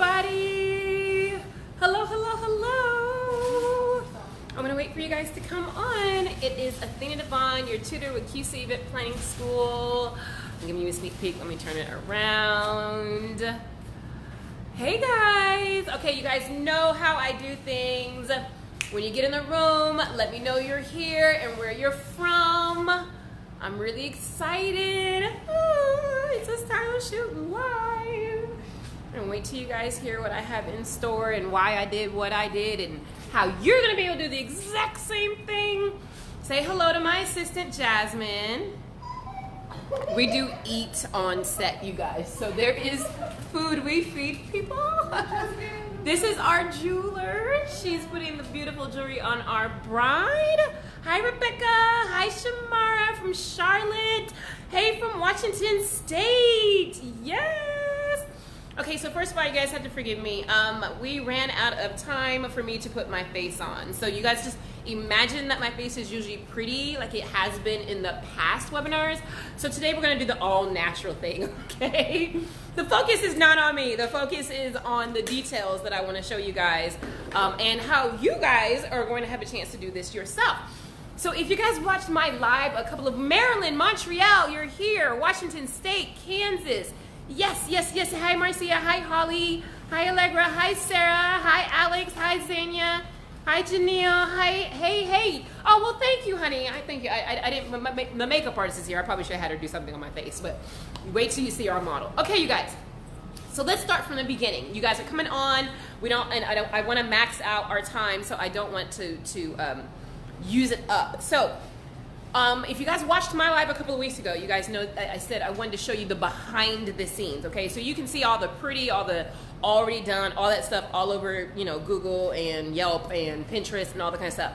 everybody. Hello, hello, hello. I'm gonna wait for you guys to come on. It is Athena DeVonne, your tutor with QC Event Planning School. I'm giving you a sneak peek. Let me turn it around. Hey guys. Okay, you guys know how I do things. When you get in the room, let me know you're here and where you're from. I'm really excited. Oh, it's a style shoot live. And wait till you guys hear what I have in store and why I did what I did and how you're gonna be able to do the exact same thing. Say hello to my assistant, Jasmine. We do eat on set, you guys. So there is food, we feed people. This is our jeweler. She's putting the beautiful jewelry on our bride. Hi, Rebecca. Hi, Shamara from Charlotte. Hey, from Washington State. Yes. Okay, so first of all, you guys have to forgive me. We ran out of time for me to put my face on. So you guys just imagine that my face is usually pretty like it has been in the past webinars. So today we're gonna do the all natural thing, okay? The focus is not on me. The focus is on the details that I wanna show you guys and how you guys are going to have a chance to do this yourself. So if you guys watched my live, a couple of Maryland, Montreal, you're here, Washington State, Kansas. Yes, yes, yes. Hi, Marcia. Hi, Holly. Hi, Allegra. Hi, Sarah. Hi, Alex. Hi, Zania. Hi, Janelle. Hi, hey. Oh, well, thank you, honey. Thank you. I didn't, the makeup artist is here. I probably should have had her do something on my face, but wait till you see our model. Okay, you guys. So let's start from the beginning. You guys are coming on. I want to max out our time, so I don't want to use it up. So, if you guys watched my live a couple of weeks ago, you guys know I said I wanted to show you the behind the scenes, okay? So you can see all the pretty, all the already done, all that stuff all over, you know, Google and Yelp and Pinterest and all that kind of stuff.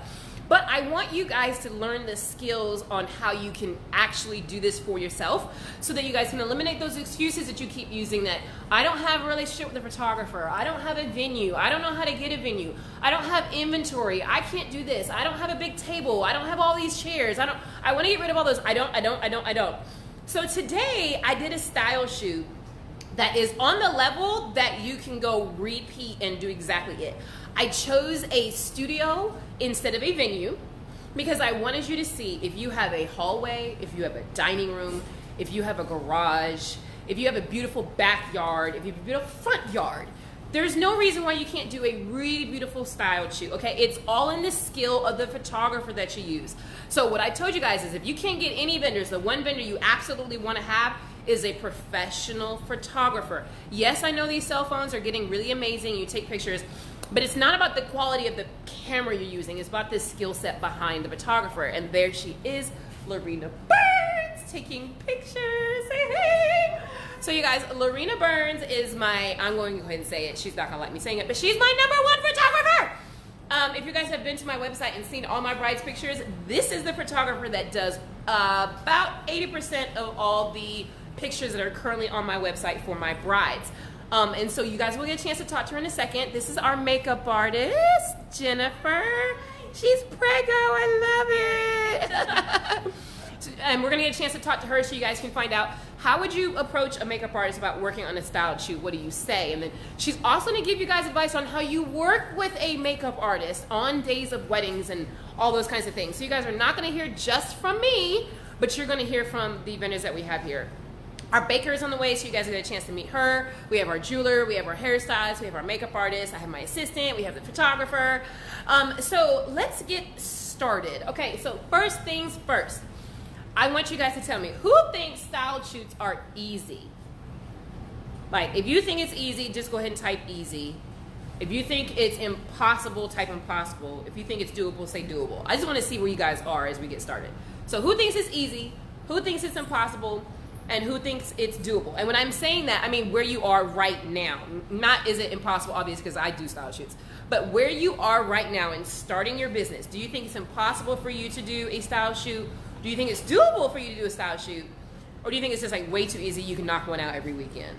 But I want you guys to learn the skills on how you can actually do this for yourself so that you guys can eliminate those excuses that you keep using that I don't have a relationship with a photographer, I don't have a venue, I don't know how to get a venue, I don't have inventory, I can't do this, I don't have a big table, I don't have all these chairs, I want to get rid of all those, I don't. So today I did a style shoot that is on the level that you can go repeat and do exactly it. I chose a studio instead of a venue because I wanted you to see if you have a hallway, if you have a dining room, if you have a garage, if you have a beautiful backyard, if you have a beautiful front yard, there's no reason why you can't do a really beautiful style shoot, okay? It's all in the skill of the photographer that you use. So what I told you guys is if you can't get any vendors, the one vendor you absolutely want to have is a professional photographer. Yes, I know these cell phones are getting really amazing. You take pictures, but it's not about the quality of the camera you're using. It's about the skill set behind the photographer. And there she is, Lorena Burns, taking pictures. Hey. So you guys, Lorena Burns is my, I'm going to go ahead and say it. She's not gonna like me saying it, but she's my #1 photographer. If you guys have been to my website and seen all my brides pictures, this is the photographer that does about 80% of all the pictures that are currently on my website for my brides. And so you guys will get a chance to talk to her in a second. This is our makeup artist, Jennifer. She's preggo, I love it. And we're gonna get a chance to talk to her so you guys can find out how would you approach a makeup artist about working on a styled shoot? What do you say? And then she's also gonna give you guys advice on how you work with a makeup artist on days of weddings and all those kinds of things. So you guys are not gonna hear just from me, but you're gonna hear from the vendors that we have here. Our baker is on the way, so you guys will get a chance to meet her. We have our jeweler, we have our hairstylist, we have our makeup artist, I have my assistant, we have the photographer. So let's get started. Okay, so first things first. I want you guys to tell me, who thinks style shoots are easy? Like, if you think it's easy, just go ahead and type easy. If you think it's impossible, type impossible. If you think it's doable, say doable. I just want to see where you guys are as we get started. So who thinks it's easy? Who thinks it's impossible? And who thinks it's doable? And when I'm saying that, I mean where you are right now. Not is it impossible, obvious, because I do style shoots. But where you are right now in starting your business. Do you think it's impossible for you to do a style shoot? Do you think it's doable for you to do a style shoot? Or do you think it's just like way too easy, you can knock one out every weekend?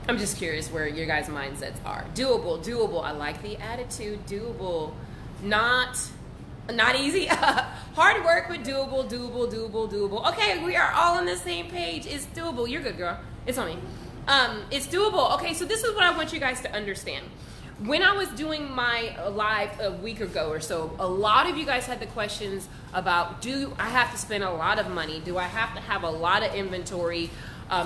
I'm just curious where your guys' mindsets are. Doable. I like the attitude, doable. Not easy. Hard work, but doable. Okay, we are all on the same page. It's doable. You're good, girl. It's on me. It's doable. Okay, so this is what I want you guys to understand. When I was doing my live a week ago or so, a lot of you guys had the questions about, do I have to spend a lot of money? Do I have to have a lot of inventory?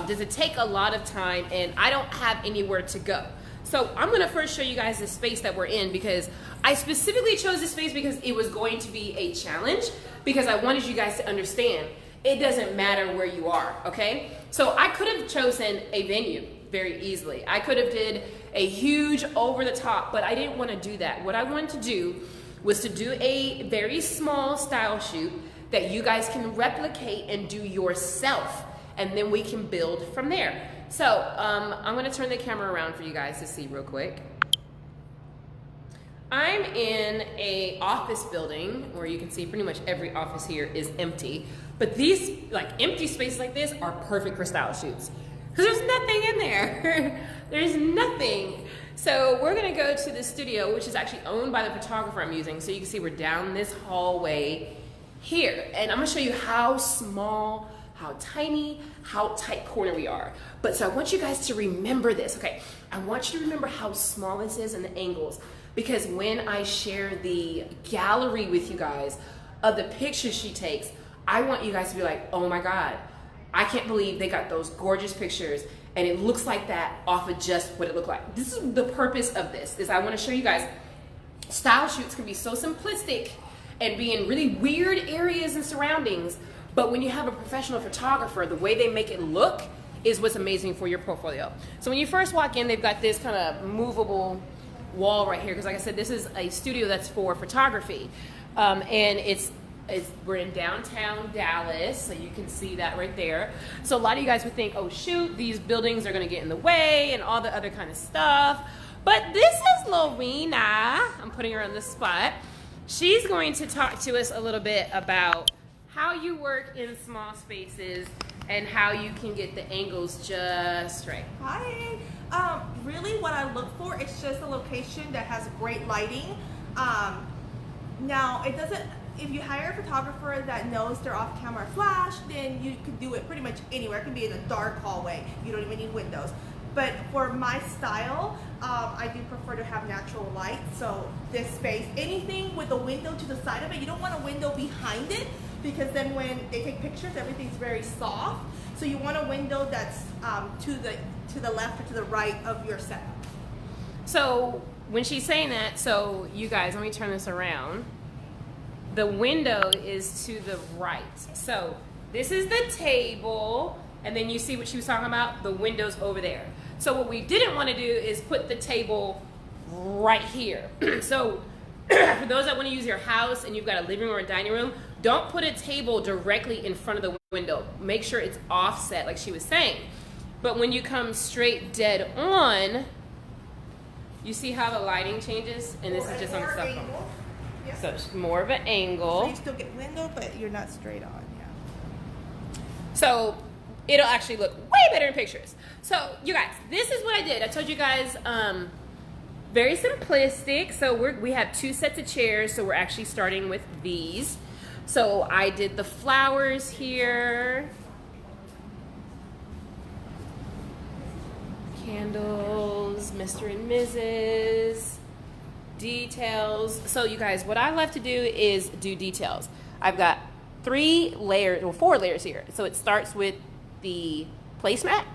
Does it take a lot of time? And I don't have anywhere to go. So I'm gonna first show you guys the space that we're in, because I specifically chose this space because it was going to be a challenge, because I wanted you guys to understand it doesn't matter where you are, okay? So I could have chosen a venue very easily. I could have did a huge over the top, but I didn't want to do that. What I wanted to do was to do a very small style shoot that you guys can replicate and do yourself, and then we can build from there. So I'm going to turn the camera around for you guys to see real quick. I'm in a office building where you can see pretty much every office here is empty, but these like empty spaces like this are perfect for style shoots because there's nothing in there. There's nothing. So we're gonna go to the studio, which is actually owned by the photographer I'm using. So you can see we're down this hallway here, and I'm gonna show you how small, how tiny, how tight corner we are. But so I want you guys to remember this, okay? I want you to remember how small this is and the angles, because when I share the gallery with you guys of the pictures she takes, I want you guys to be like, oh my God, I can't believe they got those gorgeous pictures and it looks like that off of just what it looked like. This is the purpose of this, is I want to show you guys style shoots can be so simplistic and be in really weird areas and surroundings, but when you have a professional photographer, the way they make it look is what's amazing for your portfolio. So when you first walk in, they've got this kind of movable wall right here, because like I said, this is a studio that's for photography, and we're in downtown Dallas, so you can see that right there. So a lot of you guys would think, oh shoot, these buildings are gonna get in the way and all the other kind of stuff. But this is Lorena. I'm putting her on the spot. She's going to talk to us a little bit about how you work in small spaces and how you can get the angles just right. Hi. Really what I look for is just a location that has great lighting. Now, it doesn't, if you hire a photographer that knows their off-camera flash, then you can do it pretty much anywhere. It can be in a dark hallway. You don't even need windows. But for my style, I do prefer to have natural light. So this space, anything with a window to the side of it, you don't want a window behind it, because then when they take pictures, everything's very soft. So you want a window that's to the left or to the right of your setup. So when she's saying that, so you guys, let me turn this around. The window is to the right. So this is the table, and then you see what she was talking about, the window's over there. So what we didn't want to do is put the table right here. So for those that want to use your house and you've got a living room or a dining room, don't put a table directly in front of the window. Make sure it's offset like she was saying. But when you come straight dead on, you see how the lighting changes? And this is just on the cell phone. Yeah. So it's more of an angle. So you still get window, but you're not straight on, yeah. So it'll actually look way better in pictures. So you guys, this is what I did. I told you guys, very simplistic. So we have 2 sets of chairs, so we're actually starting with these. So I did the flowers here. Candles, Mr. and Mrs. Details. So you guys, what I love to do is do details. I've got 3 layers, or 4 layers here. So it starts with the placemat.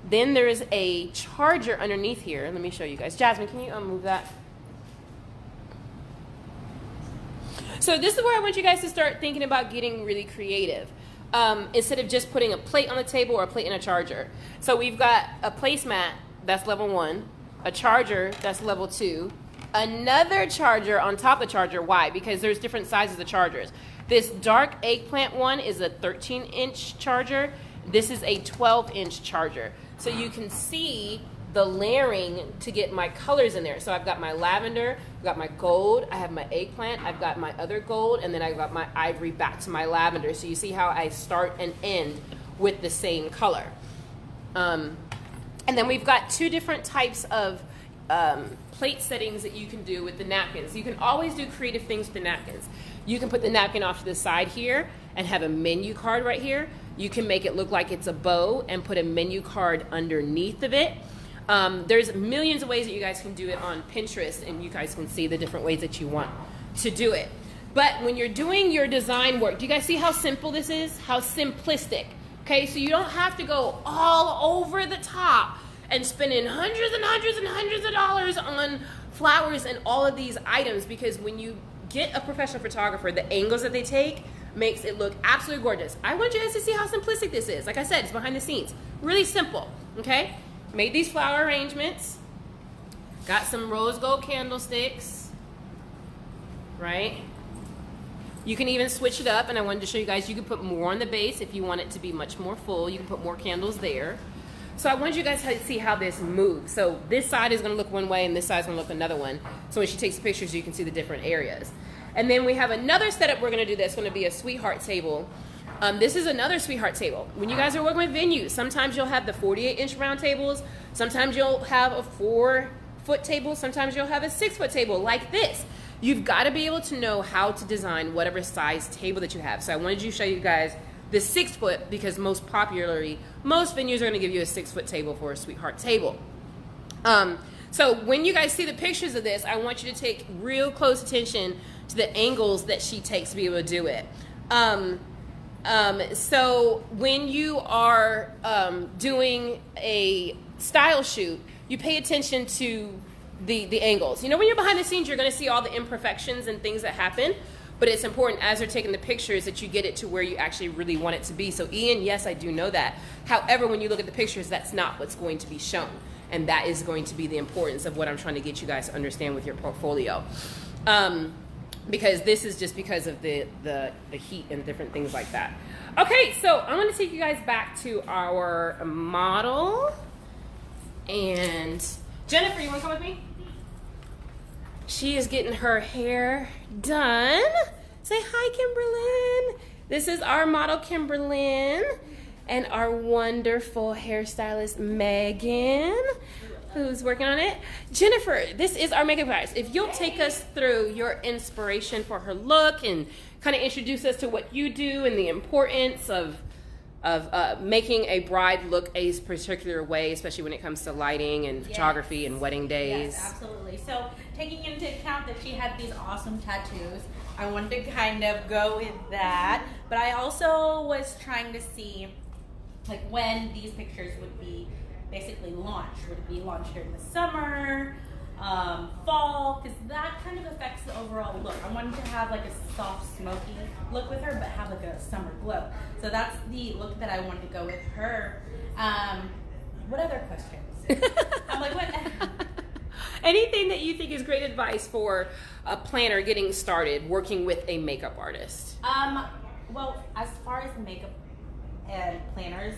Then there's a charger underneath here. Let me show you guys. Jasmine, can you move that? So this is where I want you guys to start thinking about getting really creative. Instead of just putting a plate on the table or a plate and a charger. So we've got a placemat, that's level 1, a charger, that's level 2, another charger on top of the charger. Why? Because there's different sizes of chargers. This dark eggplant one is a 13-inch charger. This is a 12-inch charger. So you can see the layering to get my colors in there. So I've got my lavender, I've got my gold, I have my eggplant, I've got my other gold, and then I've got my ivory back to my lavender. So you see how I start and end with the same color. And then we've got 2 different types of plate settings that you can do with the napkins. You can always do creative things with the napkins. You can put the napkin off to the side here and have a menu card right here. You can make it look like it's a bow and put a menu card underneath of it. There's millions of ways that you guys can do it on Pinterest, and you guys can see the different ways that you want to do it. But when you're doing your design work, do you guys see how simple this is? How simplistic. Okay, so you don't have to go all over the top and spending hundreds and hundreds and hundreds of dollars on flowers and all of these items, because when you get a professional photographer, the angles that they take makes it look absolutely gorgeous. I want you guys to see how simplistic this is. Like I said, it's behind the scenes. Really simple, okay? Made these flower arrangements. Got some rose gold candlesticks, right? You can even switch it up, and I wanted to show you guys, you can put more on the base if you want it to be much more full. You can put more candles there. So I wanted you guys to see how this moves. So this side is gonna look one way, and this side is gonna look another one. So when she takes pictures, you can see the different areas. And then we have another setup we're gonna do that's gonna be a sweetheart table. This is another sweetheart table. When you guys are working with venues, sometimes you'll have the 48-inch round tables, sometimes you'll have a 4-foot table, sometimes you'll have a 6-foot table like this. You've gotta be able to know how to design whatever size table that you have. So I wanted to show you guys the 6-foot, because most popularly, most venues are gonna give you a 6-foot table for a sweetheart table. So when you guys see the pictures of this, I want you to take real close attention to the angles that she takes to be able to do it. So when you are doing a style shoot, you pay attention to the angles. You know, when you're behind the scenes, you're going to see all the imperfections and things that happen, but it's important as they're taking the pictures that you get it to where you actually really want it to be. So Ian, yes, I do know that. However, when you look at the pictures, that's not what's going to be shown. And that is going to be the importance of what I'm trying to get you guys to understand with your portfolio. Because this is just because of the heat and different things like that. Okay, so I'm going to take you guys back to our model. And Jennifer, you want to come with me? She is getting her hair done. Say hi, Kimberlyn. This is our model, Kimberlyn, and our wonderful hairstylist, Megan, who's working on it. Jennifer, this is our makeup artist. If you'll take us through your inspiration for her look and kind of introduce us to what you do and the importance of making a bride look a particular way, especially when it comes to lighting and photography and wedding days. Yes, absolutely. So taking into account that she had these awesome tattoos, I wanted to kind of go with that. But I also was trying to see like when these pictures would be basically launched. Would it be launched during the summer, fall? Because that kind of affects the overall look. I wanted to have like a soft, smoky look with her, but have like a summer glow. So that's the look that I wanted to go with her. What other questions? I'm like, what? Anything that you think is great advice for a planner getting started working with a makeup artist? Well, as far as makeup and planners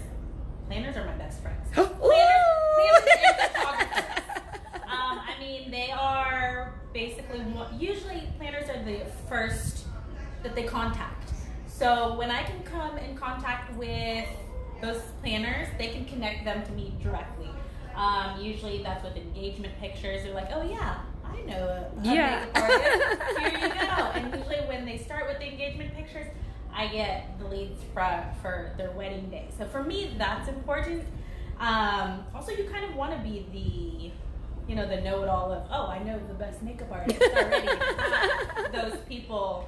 are my best friends. Ooh. Planners and photographers. I mean, they are basically, usually planners are the first that they contact. So when I can come in contact with those planners, they can connect them to me directly. Usually that's with engagement pictures. They're like, oh yeah, I know a makeup artist. Here you go. And usually when they start with the engagement pictures, I get the leads for their wedding day. So for me, that's important. Also, you kind of want to be the know-it-all of, oh, I know the best makeup artist already. Have those people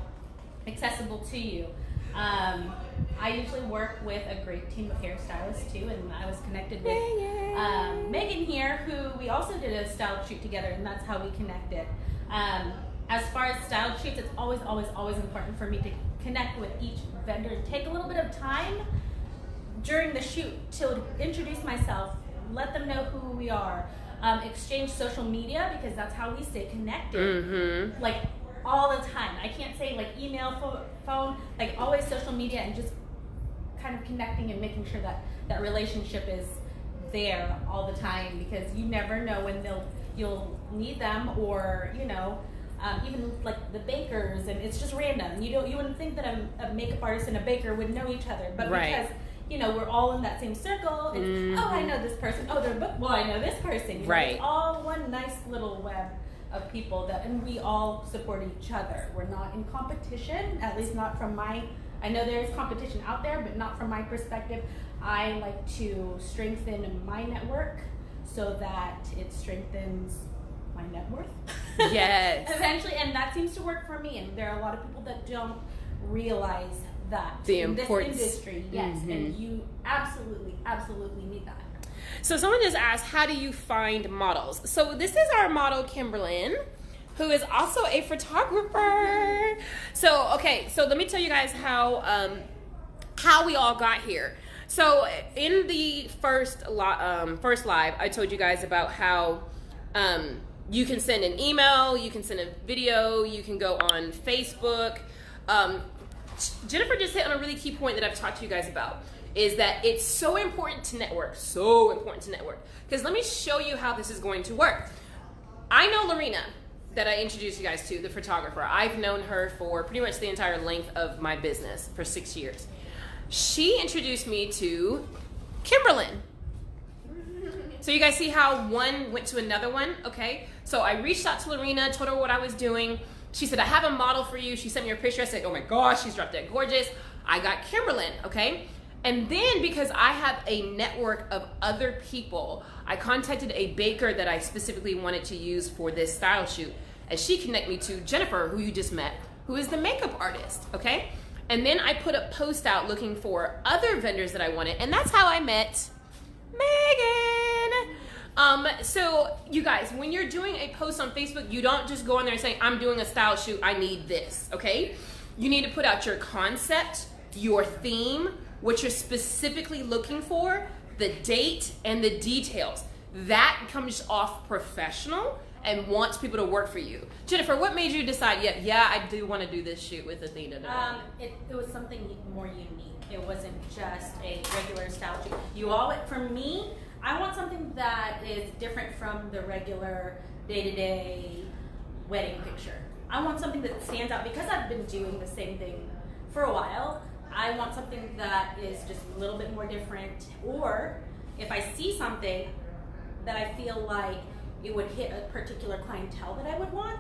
accessible to you. I usually work with a great team of hairstylists too, and I was connected with Megan here, who we also did a style shoot together, and that's how we connected. As far as style shoots, it's always important for me to connect with each vendor and take a little bit of time during the shoot to introduce myself, let them know who we are, exchange social media, because that's how we stay connected. Like all the time. I can't say like email, phone, like always social media, and just kind of connecting and making sure that that relationship is there all the time, because you never know when you'll need them, or even like the bakers, and it's just random. You wouldn't think that a makeup artist and a baker would know each other, but because we're all in that same circle. It's, oh, I know this person. Oh, they're booked. Well, I know this person. It's all one nice little web of people and we all support each other. We're not in competition, at least not from my I know there is competition out there, but not from my perspective. I like to strengthen my network so that it strengthens my net worth. Yes. Eventually, and that seems to work for me. And there are a lot of people that don't realize that the in importance. This industry. Yes, and you absolutely need that. So someone just asked, how do you find models? So this is our model, Kimberlyn, who is also a photographer. So, okay, so let me tell you guys how we all got here. So in the first live, I told you guys about how you can send an email, you can send a video, you can go on Facebook. Jennifer just hit on a really key point that I've talked to you guys about, is that it's so important to network, Because let me show you how this is going to work. I know Lorena, that I introduced you guys to, the photographer. I've known her for pretty much the entire length of my business, for 6 years. She introduced me to Kimberlyn. So you guys see how one went to another one, okay? So I reached out to Lorena, told her what I was doing. She said, I have a model for you. She sent me her picture. I said, oh my gosh, she's drop dead gorgeous. I got Kimberlyn, okay? And then because I have a network of other people, I contacted a baker that I specifically wanted to use for this style shoot. And she connected me to Jennifer, who you just met, who is the makeup artist, okay? And then I put a post out looking for other vendors that I wanted. And that's how I met Megan. So you guys, when you're doing a post on Facebook, you don't just go on there and say, I'm doing a style shoot, I need this, okay? You need to put out your concept, your theme, what you're specifically looking for, the date, and the details. That comes off professional and wants people to work for you. Jennifer, what made you decide, yeah, I do want to do this shoot with Athena DeVonne? It was something more unique. It wasn't just a regular style shoot. For me, I want something that is different from the regular day-to-day wedding picture. I want something that stands out because I've been doing the same thing for a while. I want something that is just a little bit more different, or if I see something that I feel like it would hit a particular clientele that I would want,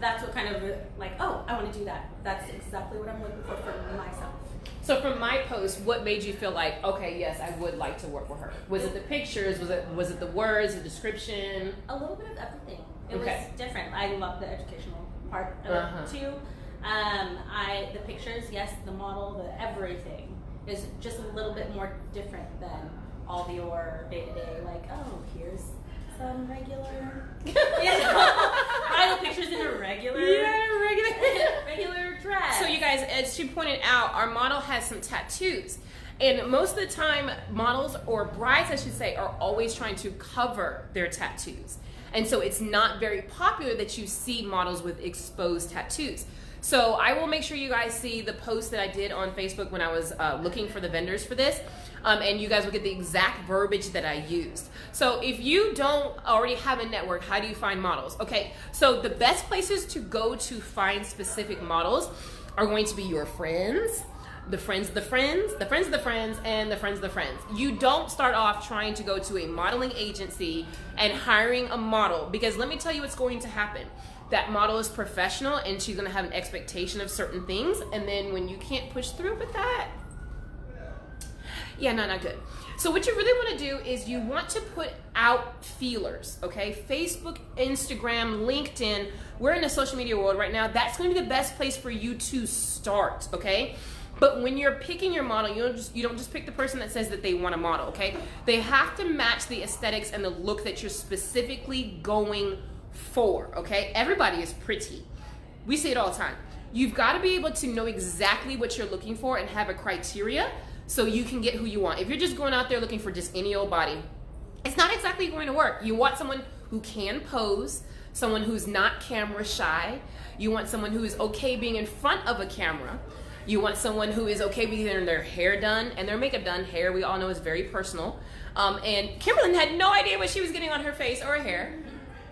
that's what kind of like, oh, I want to do that. That's exactly what I'm looking for myself. So from my post, what made you feel like, okay, yes, I would like to work with her? Was it the pictures? Was it the words, the description? A little bit of everything. It was different. I love the educational part of it too. The pictures, yes, the model, the everything is just a little bit more different than all your day-to-day, like, oh, here's some regular, bridal pictures in a regular dress. So you guys, as she pointed out, our model has some tattoos. And most of the time, models, or brides I should say, are always trying to cover their tattoos. And so it's not very popular that you see models with exposed tattoos. So I will make sure you guys see the post that I did on Facebook when I was looking for the vendors for this. And you guys will get the exact verbiage that I used. So if you don't already have a network, how do you find models? Okay, so the best places to go to find specific models are going to be your friends, the friends of the friends, the friends of the friends, and the friends of the friends. You don't start off trying to go to a modeling agency and hiring a model, because let me tell you what's going to happen. That model is professional and she's going to have an expectation of certain things, and then when you can't push through with that, not good. So what you really want to do is you want to put out feelers, okay? Facebook, Instagram, LinkedIn. We're in a social media world right now. That's going to be the best place for you to start, okay? But when you're picking your model, you don't just pick the person that says that they want a model, okay? They have to match the aesthetics and the look that you're specifically going for, okay? Everybody is pretty. We see it all the time. You've got to be able to know exactly what you're looking for and have a criteria so you can get who you want. If you're just going out there looking for just any old body, it's not exactly going to work. You want someone who can pose, someone who's not camera shy. You want someone who is okay being in front of a camera. You want someone who is okay with getting their hair done and their makeup done. Hair, we all know, is very personal. And Kimberlyn had no idea what she was getting on her face or her hair,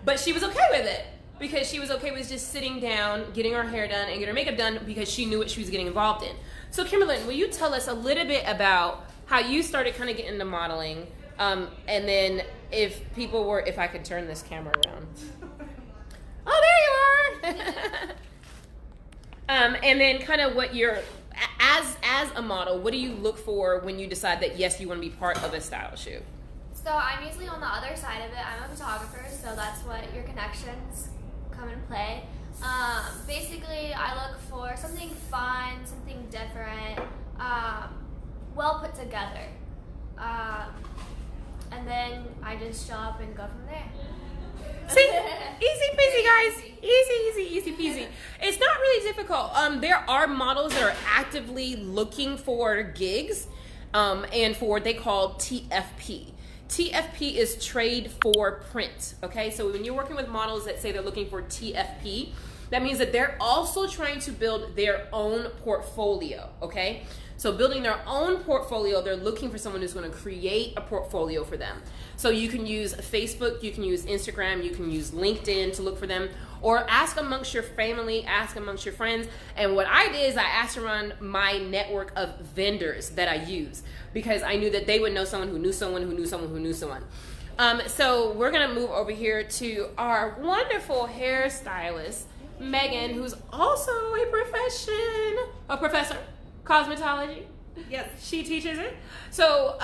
but she was okay with it because she was okay with just sitting down, getting her hair done, and getting her makeup done because she knew what she was getting involved in. So Kimberlyn, will you tell us a little bit about how you started kind of getting into modeling, and then if I could turn this camera around. Oh, there you are. And then kind of what your as a model, what do you look for when you decide that yes, you want to be part of a style shoot? So I'm usually on the other side of it. I'm a photographer, so that's what your connections come into play. Basically, I look for something fun, something different, well put together. And then I just show up and go from there. See, easy peasy, guys. Easy peasy. It's not really difficult. There are models that are actively looking for gigs, and for what they call TFP. TFP is trade for print. Okay, so when you're working with models that say they're looking for TFP, that means that they're also trying to build their own portfolio. Okay. So building their own portfolio, they're looking for someone who's going to create a portfolio for them. So you can use Facebook, you can use Instagram, you can use LinkedIn to look for them, or ask amongst your family, ask amongst your friends. And what I did is I asked around my network of vendors that I use, because I knew that they would know someone who knew someone who knew someone who knew someone. So we're going to move over here to our wonderful hairstylist, Megan, who's also a professor. Cosmetology. Yes. She teaches it. So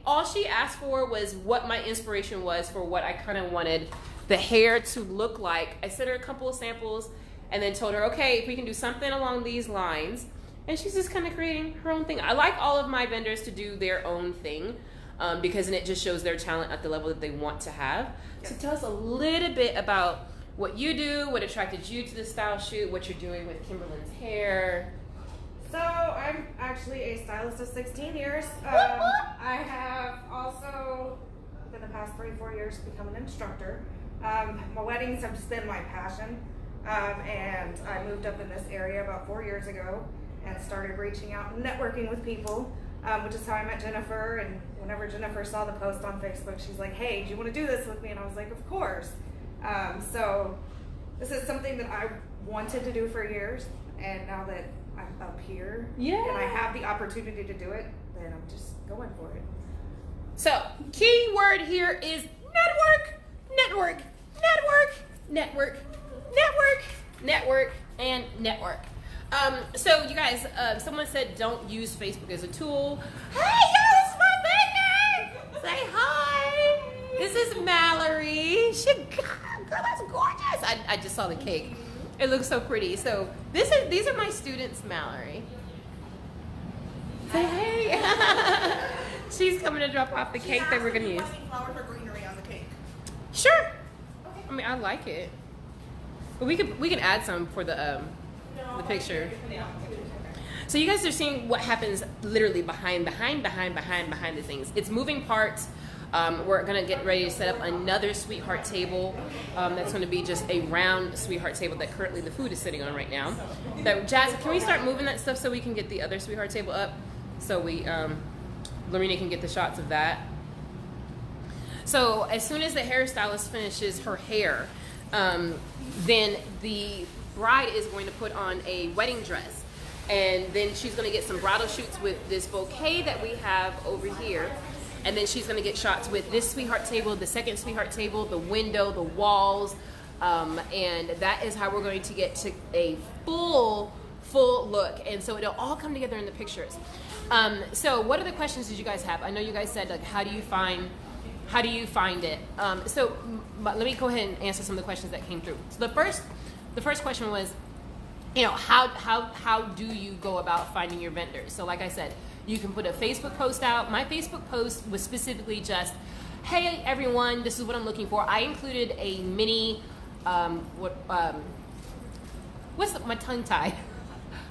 all she asked for was what my inspiration was for what I kind of wanted the hair to look like. I sent her a couple of samples and then told her, okay, if we can do something along these lines. And she's just kind of creating her own thing. I like all of my vendors to do their own thing, because then it just shows their talent at the level that they want to have. So tell us a little bit about what you do, what attracted you to the style shoot, what you're doing with Kimberly's hair. So I'm actually a stylist of 16 years. I have also, in the past 3-4 years, become an instructor. My weddings have just been my passion. And I moved up in this area about 4 years ago and started reaching out and networking with people, which is how I met Jennifer. And whenever Jennifer saw the post on Facebook, she's like, hey, do you want to do this with me? And I was like, of course. So this is something that I wanted to do for years. And now that I'm up here and I have the opportunity to do it, then I'm just going for it. So, key word here is network, and network. So you guys, someone said don't use Facebook as a tool. Hey, yo, this is my vendor. Say hi. This is Mallory. Girl, that's gorgeous. I just saw the cake. It looks so pretty. So these are my students, Mallory. Say hey. She's coming to drop off the cake that we're gonna use. Flowers or greenery on the cake? Sure. Okay. I mean, I like it, but we can add some for the picture. So you guys are seeing what happens literally behind the scenes. It's moving parts. We're gonna get ready to set up another sweetheart table. That's gonna be just a round sweetheart table that currently the food is sitting on right now. So Jazz, can we start moving that stuff so we can get the other sweetheart table up? So we, Lorena can get the shots of that. So as soon as the hairstylist finishes her hair, then the bride is going to put on a wedding dress. And then she's gonna get some bridal shoots with this bouquet that we have over here. And then she's gonna get shots with this sweetheart table, the second sweetheart table, the window, the walls, and that is how we're going to get to a full look. And so it'll all come together in the pictures. So what other questions did you guys have? I know you guys said, like, how do you find it? So let me go ahead and answer some of the questions that came through. So the first question was, you know, how do you go about finding your vendors? So like I said, you can put a Facebook post out. My Facebook post was specifically just, hey everyone, this is what I'm looking for. I included a mini, my tongue tie?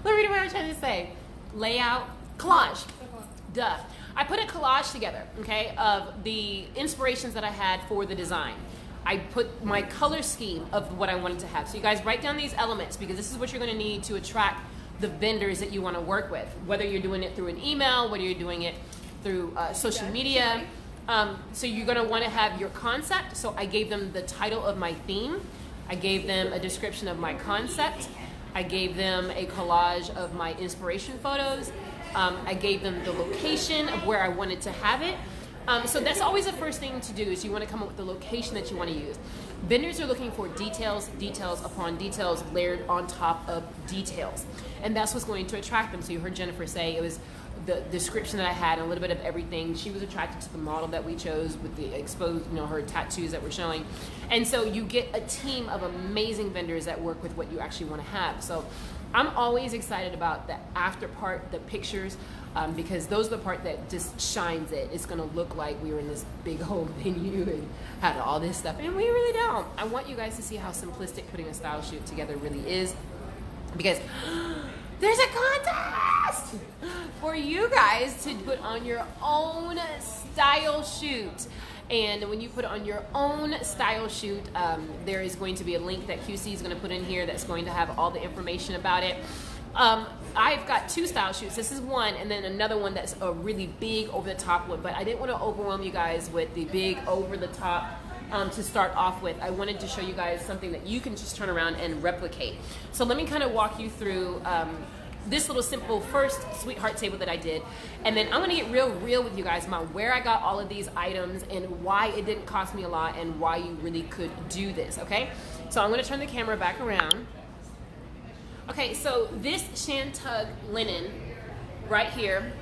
Let me read what I'm trying to say. Layout, collage. Duh. I put a collage together, okay, of the inspirations that I had for the design. I put my color scheme of what I wanted to have. So you guys write down these elements, because this is what you're gonna need to attract the vendors that you want to work with, whether you're doing it through an email, whether you're doing it through social media. So you're going to want to have your concept. So I gave them the title of my theme. I gave them a description of my concept. I gave them a collage of my inspiration photos. I gave them the location of where I wanted to have it. So that's always the first thing to do is you want to come up with the location that you want to use. Vendors are looking for details, details upon details layered on top of details. And that's what's going to attract them. So you heard Jennifer say it was the description that I had and a little bit of everything. She was attracted to the model that we chose with the exposed, her tattoos that we're showing. And so you get a team of amazing vendors that work with what you actually want to have. So I'm always excited about the after part, the pictures, because those are the part that just shines it. It's gonna look like we were in this big old venue and had all this stuff, and we really don't. I want you guys to see how simplistic putting a style shoot together really is, because there's a contest for you guys to put on your own style shoot. And when you put on your own style shoot, there is going to be a link that QC is going to put in here that's going to have all the information about it. I've got 2 style shoots. This is one, and then another one that's a really big over-the-top one. But I didn't want to overwhelm you guys with the big over-the-top to start off with. I wanted to show you guys something that you can just turn around and replicate. So let me kind of walk you through this little simple first sweetheart table that I did, and then I'm gonna get real with you guys about where I got all of these items and why it didn't cost me a lot and why you really could do this, okay? So I'm gonna turn the camera back around. Okay, so this Shantug linen right here,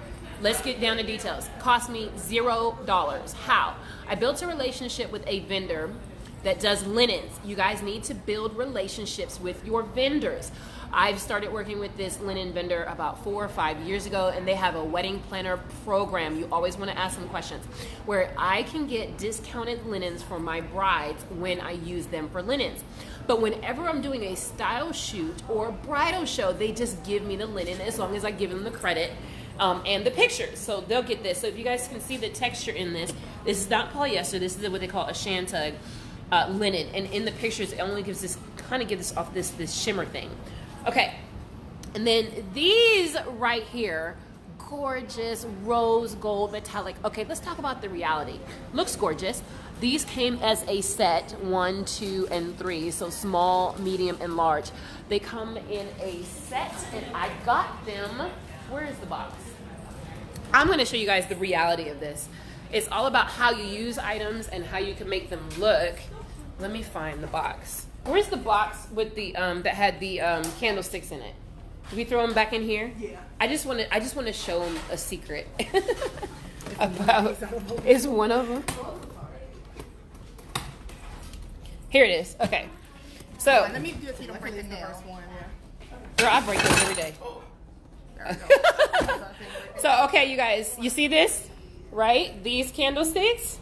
let's get down to details, cost me $0. How? I built a relationship with a vendor that does linens. You guys need to build relationships with your vendors. I've started working with this linen vendor about 4 or 5 years ago, and they have a wedding planner program. You always want to ask them questions, where I can get discounted linens for my brides when I use them for linens. But whenever I'm doing a style shoot or bridal show, they just give me the linen as long as I give them the credit and the pictures. So they'll get this. So if you guys can see the texture in this, this is not polyester. This is what they call a Shantug linen. And in the pictures, it only gives this, kind of gives off this shimmer thing. Okay, and then these right here, gorgeous rose gold metallic. Okay, let's talk about the reality. Looks gorgeous. These came as a set, 1, 2, and 3, so small, medium, and large. They come in a set, and I got them. Where is the box? I'm going to show you guys the reality of this. It's all about how you use items and how you can make them look. Let me find the box. Where's the box with the that had the candlesticks in it? Did we throw them back in here? Yeah. I just want to show them a secret about. Is one of them? Here it is. Okay. So. Let me do it so you don't break the nail. Girl, I break those every day. So okay, you guys, you see this, right? These candlesticks.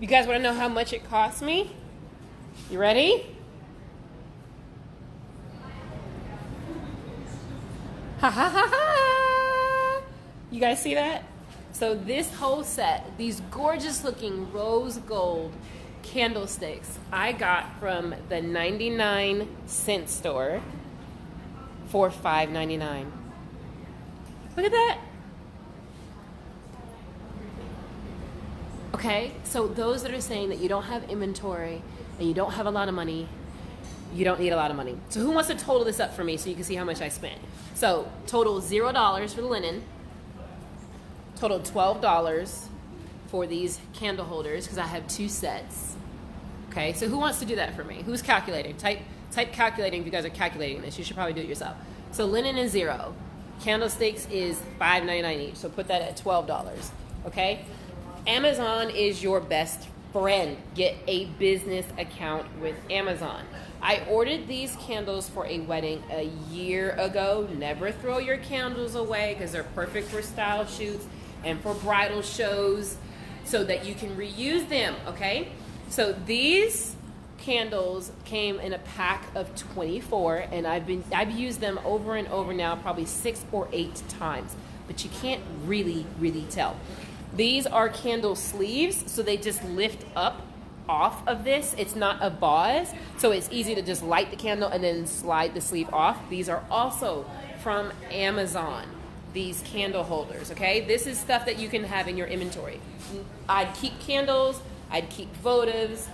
You guys want to know how much it cost me? You ready? Ha ha ha ha! You guys see that? So this whole set, these gorgeous looking rose gold candlesticks, I got from the 99-cent store for $5.99. Look at that. Okay, so those that are saying that you don't have inventory and you don't have a lot of money, you don't need a lot of money. So who wants to total this up for me so you can see how much I spent? So total $0 for the linen, total $12 for these candle holders because I have 2 sets. Okay, so who wants to do that for me? Who's calculating? Type calculating if you guys are calculating this. You should probably do it yourself. So linen is $0. Candlesticks is $5.99 each. So put that at $12. Okay? Amazon is your best friend. Get a business account with Amazon. I ordered these candles for a wedding a year ago. Never throw your candles away because they're perfect for style shoots and for bridal shows so that you can reuse them, okay? So these candles came in a pack of 24 and I've used them over and over now probably 6 or 8 times, but you can't really tell. These are candle sleeves, so they just lift up off of this. It's not a vase, so it's easy to just light the candle and then slide the sleeve off. These are also from Amazon, these candle holders, okay? This is stuff that you can have in your inventory. I'd keep candles, I'd keep votives.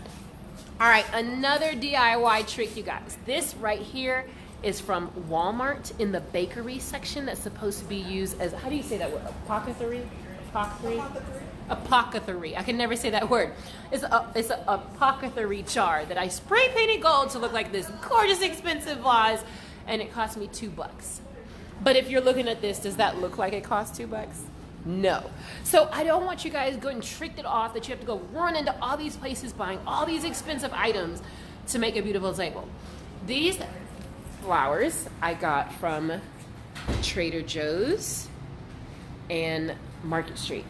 All right, another DIY trick, you guys. This right here is from Walmart in the bakery section that's supposed to be used as, how do you say that word, apothecary? apothecary. I can never say that word. It's a apothecary jar that I spray painted gold to look like this gorgeous, expensive vase, and it cost me $2. But if you're looking at this, does that look like it cost $2? No. So I don't want you guys getting tricked it off that you have to go run into all these places buying all these expensive items to make a beautiful table. These flowers I got from Trader Joe's and Market Street.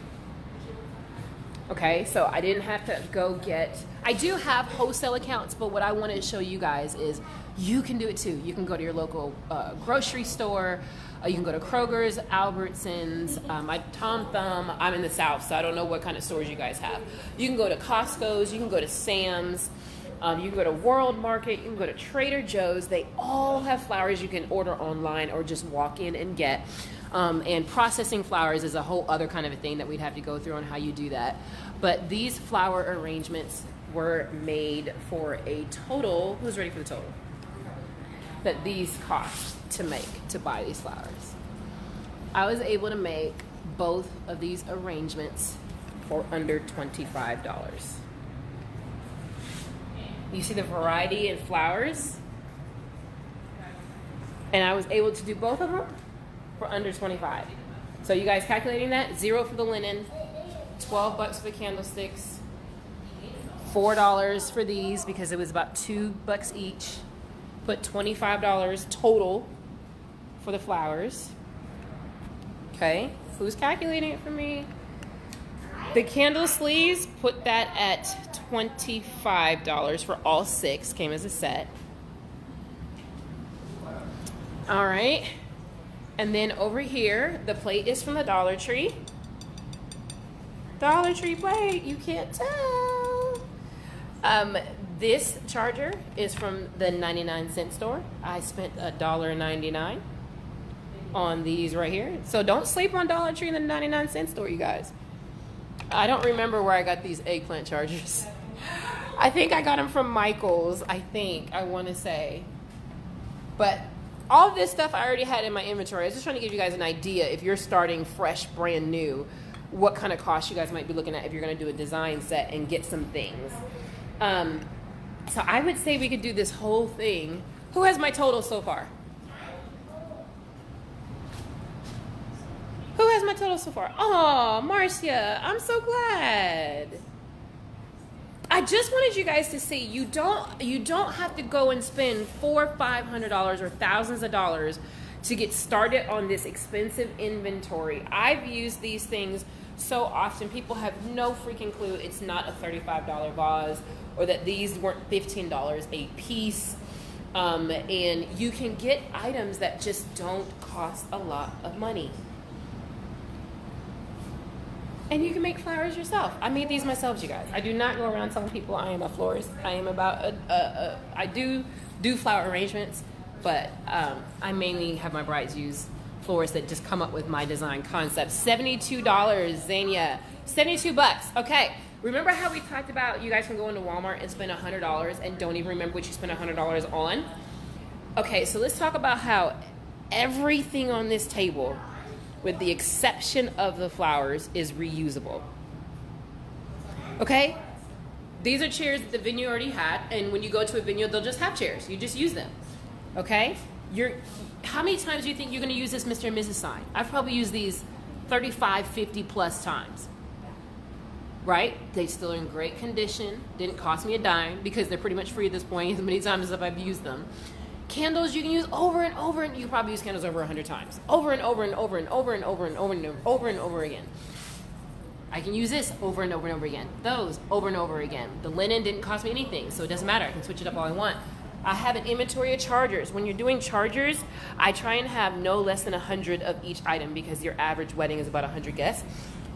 Okay, so I didn't have to go get, I do have wholesale accounts, but what I want to show you guys is you can do it too. You can go to your local grocery store, you can go to Kroger's, Albertsons, Tom Thumb. I'm in the South, so I don't know what kind of stores you guys have. You can go to Costco's, you can go to Sam's, you can go to World Market, you can go to Trader Joe's. They all have flowers you can order online or just walk in and get. And processing flowers is a whole other kind of a thing that we'd have to go through on how you do that. But these flower arrangements were made for a total, who's ready for the total? That these cost to make, to buy these flowers. I was able to make both of these arrangements for under $25. You see the variety in flowers? And I was able to do both of them for under $25. So you guys calculating that? $0 for the linen, $12 for the candlesticks, $4 for these because it was about $2 each. Put $25 total for the flowers. Okay, who's calculating it for me? The candle sleeves, put that at $25 for all 6, came as a set. All right. And then over here, the plate is from the Dollar Tree. Dollar Tree plate, you can't tell. This charger is from the 99-cent store. I spent $1.99 on these right here. So don't sleep on Dollar Tree and the 99-cent store, you guys. I don't remember where I got these eggplant chargers. I think I got them from Michael's, I want to say. But all of this stuff I already had in my inventory. I was just trying to give you guys an idea if you're starting fresh, brand new, what kind of cost you guys might be looking at if you're going to do a design set and get some things. So I would say we could do this whole thing. Who has my total so far? Who has my total so far? Oh, Marcia, I'm so glad. I just wanted you guys to see you don't have to go and spend $400 or $500 or thousands of dollars to get started on this expensive inventory. I've used these things so often. People have no freaking clue it's not a $35 vase or that these weren't $15 a piece. And you can get items that just don't cost a lot of money. And you can make flowers yourself. I made these myself, you guys. I do not go around telling people I am a florist. I am about I do flower arrangements, but I mainly have my brides use florists that just come up with my design concepts. $72, Zania. $72. Okay. Remember how we talked about you guys can go into Walmart and spend $100 and don't even remember what you spent $100 on? Okay, so let's talk about how everything on this table, with the exception of the flowers, is reusable. Okay? These are chairs that the venue already had, and when you go to a venue, they'll just have chairs. You just use them. Okay? How many times do you think you're going to use this Mr. and Mrs. sign? I've probably used these 35, 50 plus times. Right? They still are in great condition. Didn't cost me a dime because they're pretty much free at this point as many times as I've used them. Candles you can use over and over, and you can probably use candles over 100 times. Over and over and over and over and over and over and over and over again. I can use this over and over and over again. Those over and over again. The linen didn't cost me anything, so it doesn't matter. I can switch it up all I want. I have an inventory of chargers. When you're doing chargers, I try and have no less than 100 of each item because your average wedding is about 100 guests.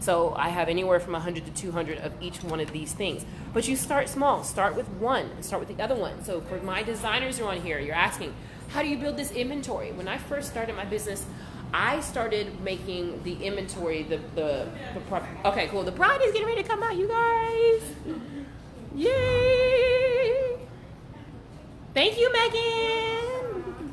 So I have anywhere from 100 to 200 of each one of these things. But you start small. Start with one and start with the other one. So for my designers who are on here, you're asking, how do you build this inventory? When I first started my business, I started making the inventory, okay, cool. The bride is getting ready to come out, you guys. Yay! Thank you, Megan.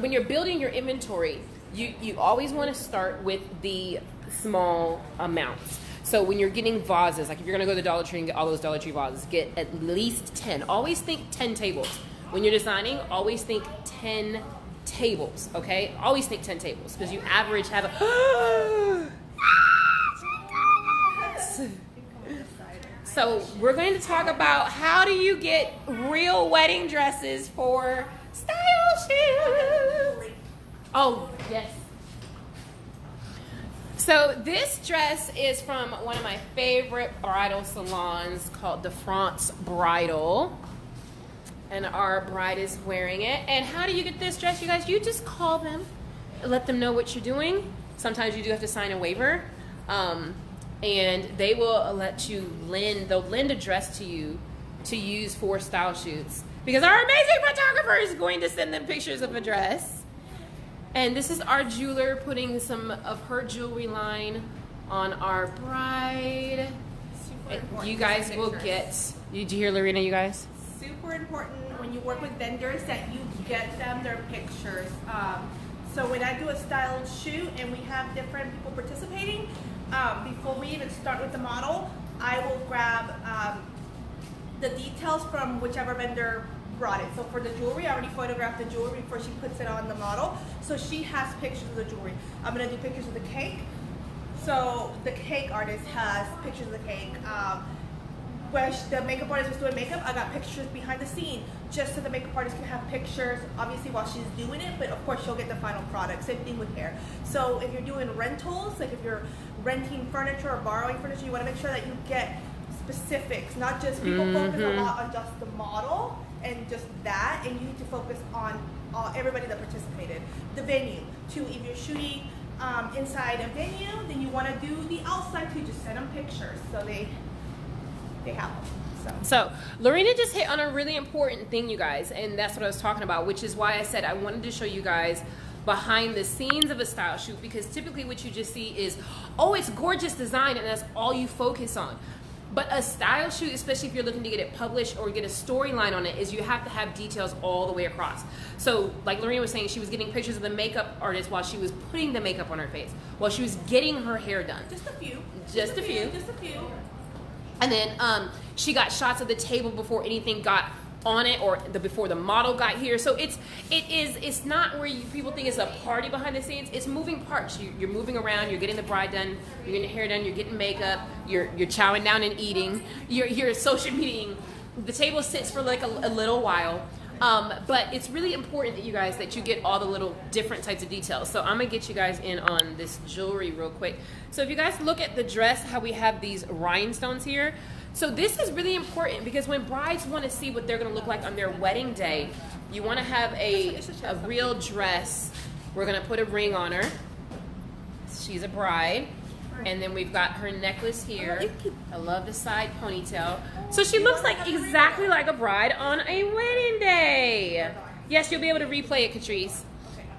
When you're building your inventory, you always want to start with the small amounts. So when you're getting vases, like if you're going to go to the Dollar Tree and get all those Dollar Tree vases, get at least 10. Always think 10 tables. When you're designing, always think 10 tables, okay? Always think 10 tables, because you average have a... So we're going to talk about how do you get real wedding dresses for style shoes. Oh, yes. So this dress is from one of my favorite bridal salons called the France Bridal. And our bride is wearing it. And how do you get this dress, you guys? You just call them, let them know what you're doing. Sometimes you do have to sign a waiver. And they will let you they'll lend a dress to you to use for style shoots. Because our amazing photographer is going to send them pictures of a dress. And this is our jeweler putting some of her jewelry line on our bride. You guys will get, did you hear Lorena, you guys? Super important when you work with vendors that you get them their pictures. So when I do a styled shoot and we have different people participating, before we even start with the model, I will grab the details from whichever vendor brought it. So for the jewelry, I already photographed the jewelry before she puts it on the model. So she has pictures of the jewelry. I'm gonna do pictures of the cake. So the cake artist has pictures of the cake. When the makeup artist was doing makeup, I got pictures behind the scene, just so the makeup artist can have pictures, obviously while she's doing it, but of course she'll get the final product. Same thing with hair. So if you're doing rentals, like if you're renting furniture or borrowing furniture, you wanna make sure that you get specifics, not just people focus a lot on just the model and just that, and you need to focus on everybody that participated. The venue, too. If you're shooting inside a venue, then you want to do the outside too. Just send them pictures so they have them. So Lorena just hit on a really important thing, you guys, and that's what I was talking about, which is why I said I wanted to show you guys behind the scenes of a style shoot, because typically what you just see is, oh, it's gorgeous design, and that's all you focus on. But a style shoot, especially if you're looking to get it published or get a storyline on it, is you have to have details all the way across. So like Lorena was saying, she was getting pictures of the makeup artist while she was putting the makeup on her face, while she was getting her hair done. Just a few. Just a few. Just a few. And then she got shots of the table before anything got on it, or before the model got here. So it's not where people think it's a party behind the scenes. It's moving parts. You're moving around. You're getting the bride done. You're getting hair done. You're getting makeup. You're chowing down and eating. You're social meeting. The table sits for like a little while. But it's really important that you guys, that you get all the little different types of details. So I'm gonna get you guys in on this jewelry real quick. So if you guys look at the dress, how we have these rhinestones here. So this is really important, because when brides want to see what they're going to look like on their wedding day, you want to have a real dress. We're going to put a ring on her. She's a bride. And then we've got her necklace here. I love the side ponytail. So she looks like exactly like a bride on a wedding day. Yes, you'll be able to replay it, Catrice.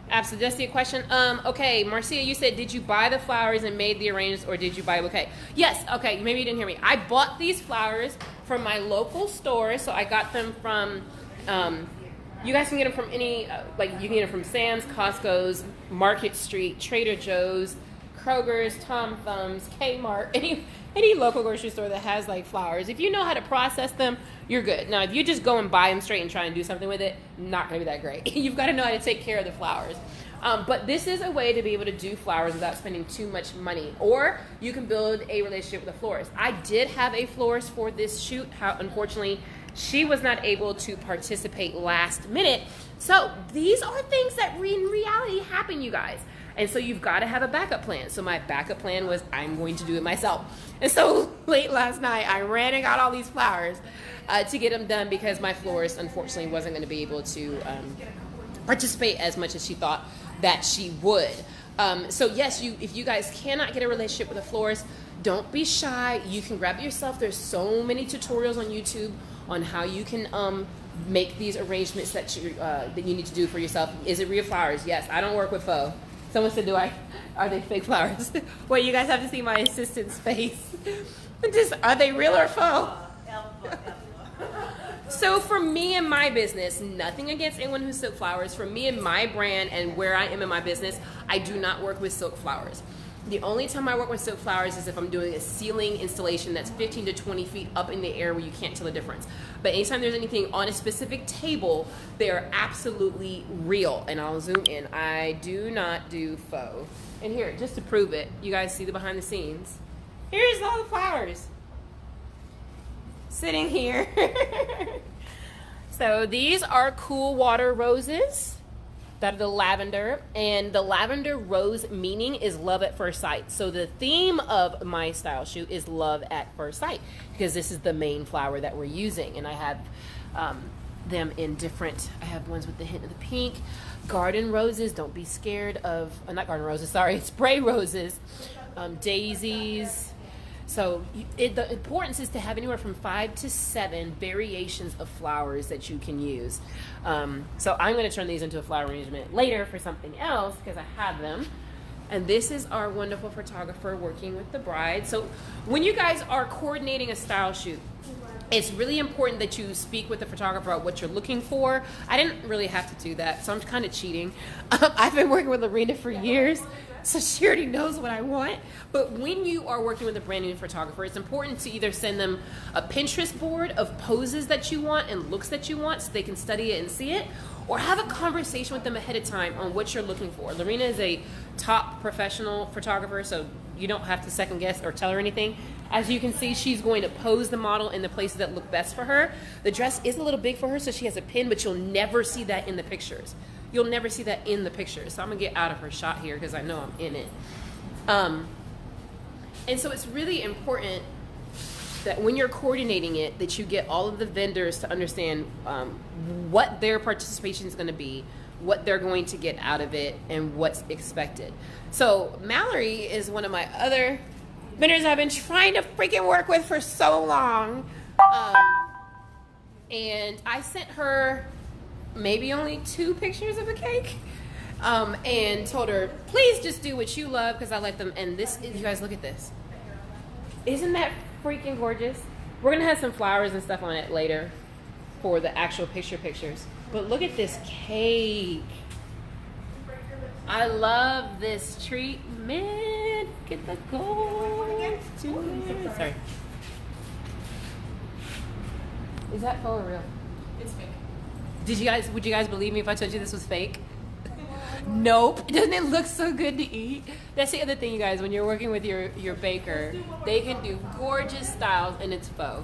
Absolutely. That's the question. Okay, Marcia, you said, did you buy the flowers and made the arrangements, or did you buy a bouquet? Yes. Okay, maybe you didn't hear me. I bought these flowers from my local store. So I got them from, you guys can get them from any, like you can get them from Sam's, Costco's, Market Street, Trader Joe's, Kroger's, Tom Thumb's, Kmart, any local grocery store that has like flowers. If you know how to process them, you're good. Now, if you just go and buy them straight and try and do something with it, not going to be that great. You've got to know how to take care of the flowers. But this is a way to be able to do flowers without spending too much money. Or you can build a relationship with a florist. I did have a florist for this shoot. Unfortunately, she was not able to participate last minute. So these are things that in reality happen, you guys. And so you've got to have a backup plan. So my backup plan was, I'm going to do it myself. And so late last night, I ran and got all these flowers to get them done, because my florist unfortunately wasn't going to be able to participate as much as she thought that she would. So yes, if you guys cannot get a relationship with a florist, don't be shy. You can grab it yourself. There's so many tutorials on YouTube on how you can make these arrangements that you need to do for yourself. Is it real flowers? Yes. I don't work with faux. Someone said, are they fake flowers? Well, you guys have to see my assistant's face. Are they real or faux? So for me and my business, nothing against anyone who silk flowers, for me and my brand and where I am in my business, I I do not work with silk flowers. The only time I work with silk flowers is if I'm doing a ceiling installation that's 15 to 20 feet up in the air where you can't tell the difference. But anytime there's anything on a specific table, they're absolutely real. And I'll zoom in. I do not do faux. And here, just to prove it, you guys see the behind the scenes. Here's all the flowers sitting here. So these are cool water roses. That are the lavender, and the lavender rose meaning is love at first sight. So the theme of my style shoot is love at first sight, because this is the main flower that we're using. And I have them in different, I have ones with the hint of the pink, garden roses, don't be scared of, not garden roses, sorry, spray roses, daisies. So the importance is to have anywhere from 5 to 7 variations of flowers that you can use. So I'm going to turn these into a flower arrangement later for something else because I have them. And this is our wonderful photographer working with the bride. So when you guys are coordinating a style shoot, it's really important that you speak with the photographer about what you're looking for. I didn't really have to do that, so I'm kind of cheating. I've been working with Lorena for years, so she already knows what I want. But when you are working with a brand new photographer, it's important to either send them a Pinterest board of poses that you want and looks that you want so they can study it and see it, or have a conversation with them ahead of time on what you're looking for. Lorena is a top professional photographer, so you don't have to second guess or tell her anything. As you can see, she's going to pose the model in the places that look best for her. The dress is a little big for her, so she has a pin, but you'll never see that in the pictures. You'll never see that in the pictures. So I'm gonna get out of her shot here because I know I'm in it. And so it's really important that when you're coordinating it, that you get all of the vendors to understand what their participation is gonna be, what they're going to get out of it, and what's expected. So Mallory is one of my other vendors I've been trying to freaking work with for so long. And I sent her maybe only 2 pictures of a cake and told her, please just do what you love because I let them. And this is, you guys look at this. Isn't that freaking gorgeous? We're going to have some flowers and stuff on it later for the actual pictures. But look at this cake. I love this treatment. Get the gold. Sorry. Is that faux or real? It's fake. Would you guys believe me if I told you this was fake? Nope. Doesn't it look so good to eat? That's the other thing, you guys. When you're working with your baker, they can do gorgeous styles and it's faux.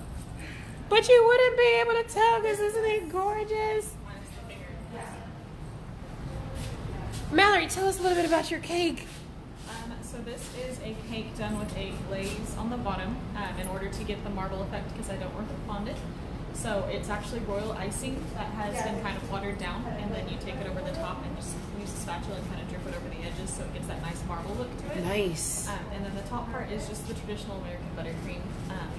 But you wouldn't be able to tell this. Isn't it gorgeous? Mallory, tell us a little bit about your cake. So this is a cake done with a glaze on the bottom in order to get the marble effect because I don't work with fondant. So it's actually royal icing that has been kind of watered down, and then you take it over the top and just use a spatula and kind of drip it over the edges so it gets that nice marble look to it. Nice. And then the top part is just the traditional American buttercream.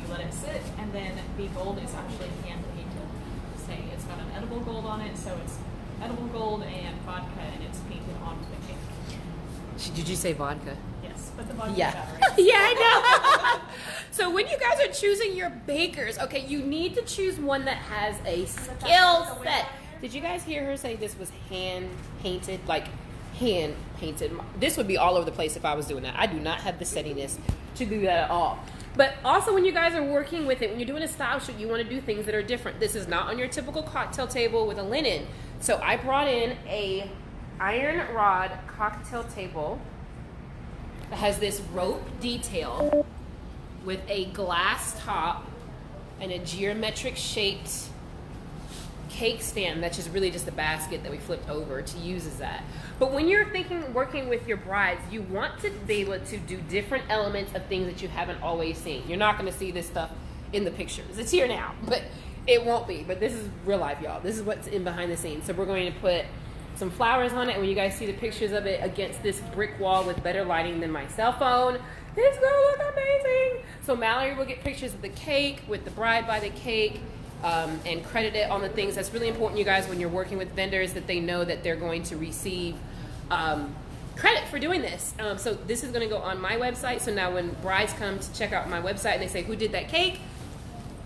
You let it sit, and then the gold is actually hand painted. Say it's got an edible gold on it, so it's edible gold and vodka, and it's painted onto the cake. Did you say vodka? Yes, but the vodka Yeah. battery. Yeah, I know. So when you guys are choosing your bakers, okay, you need to choose one that has a skill set. Did you guys hear her say this was hand painted? Like hand painted. This would be all over the place if I was doing that. I do not have the steadiness to do that at all. But also when you guys are working with it, when you're doing a style shoot, you want to do things that are different. This is not on your typical cocktail table with a linen. So I brought in a iron rod cocktail table that has this rope detail with a glass top and a geometric shaped cake stand that's just really just a basket that we flipped over to use as that. But when you're working with your brides, you want to be able to do different elements of things that you haven't always seen. You're not going to see this stuff in the pictures. It's here now, but it won't be. But this is real life, y'all. This is what's in behind the scenes. So we're going to put some flowers on it, and when you guys see the pictures of it against this brick wall with better lighting than my cell phone, it's gonna look amazing. So Mallory will get pictures of the cake with the bride by the cake and credit it on the things. That's really important, you guys, when you're working with vendors, that they know that they're going to receive credit for doing this. So this is gonna go on my website. So now when brides come to check out my website and they say, who did that cake?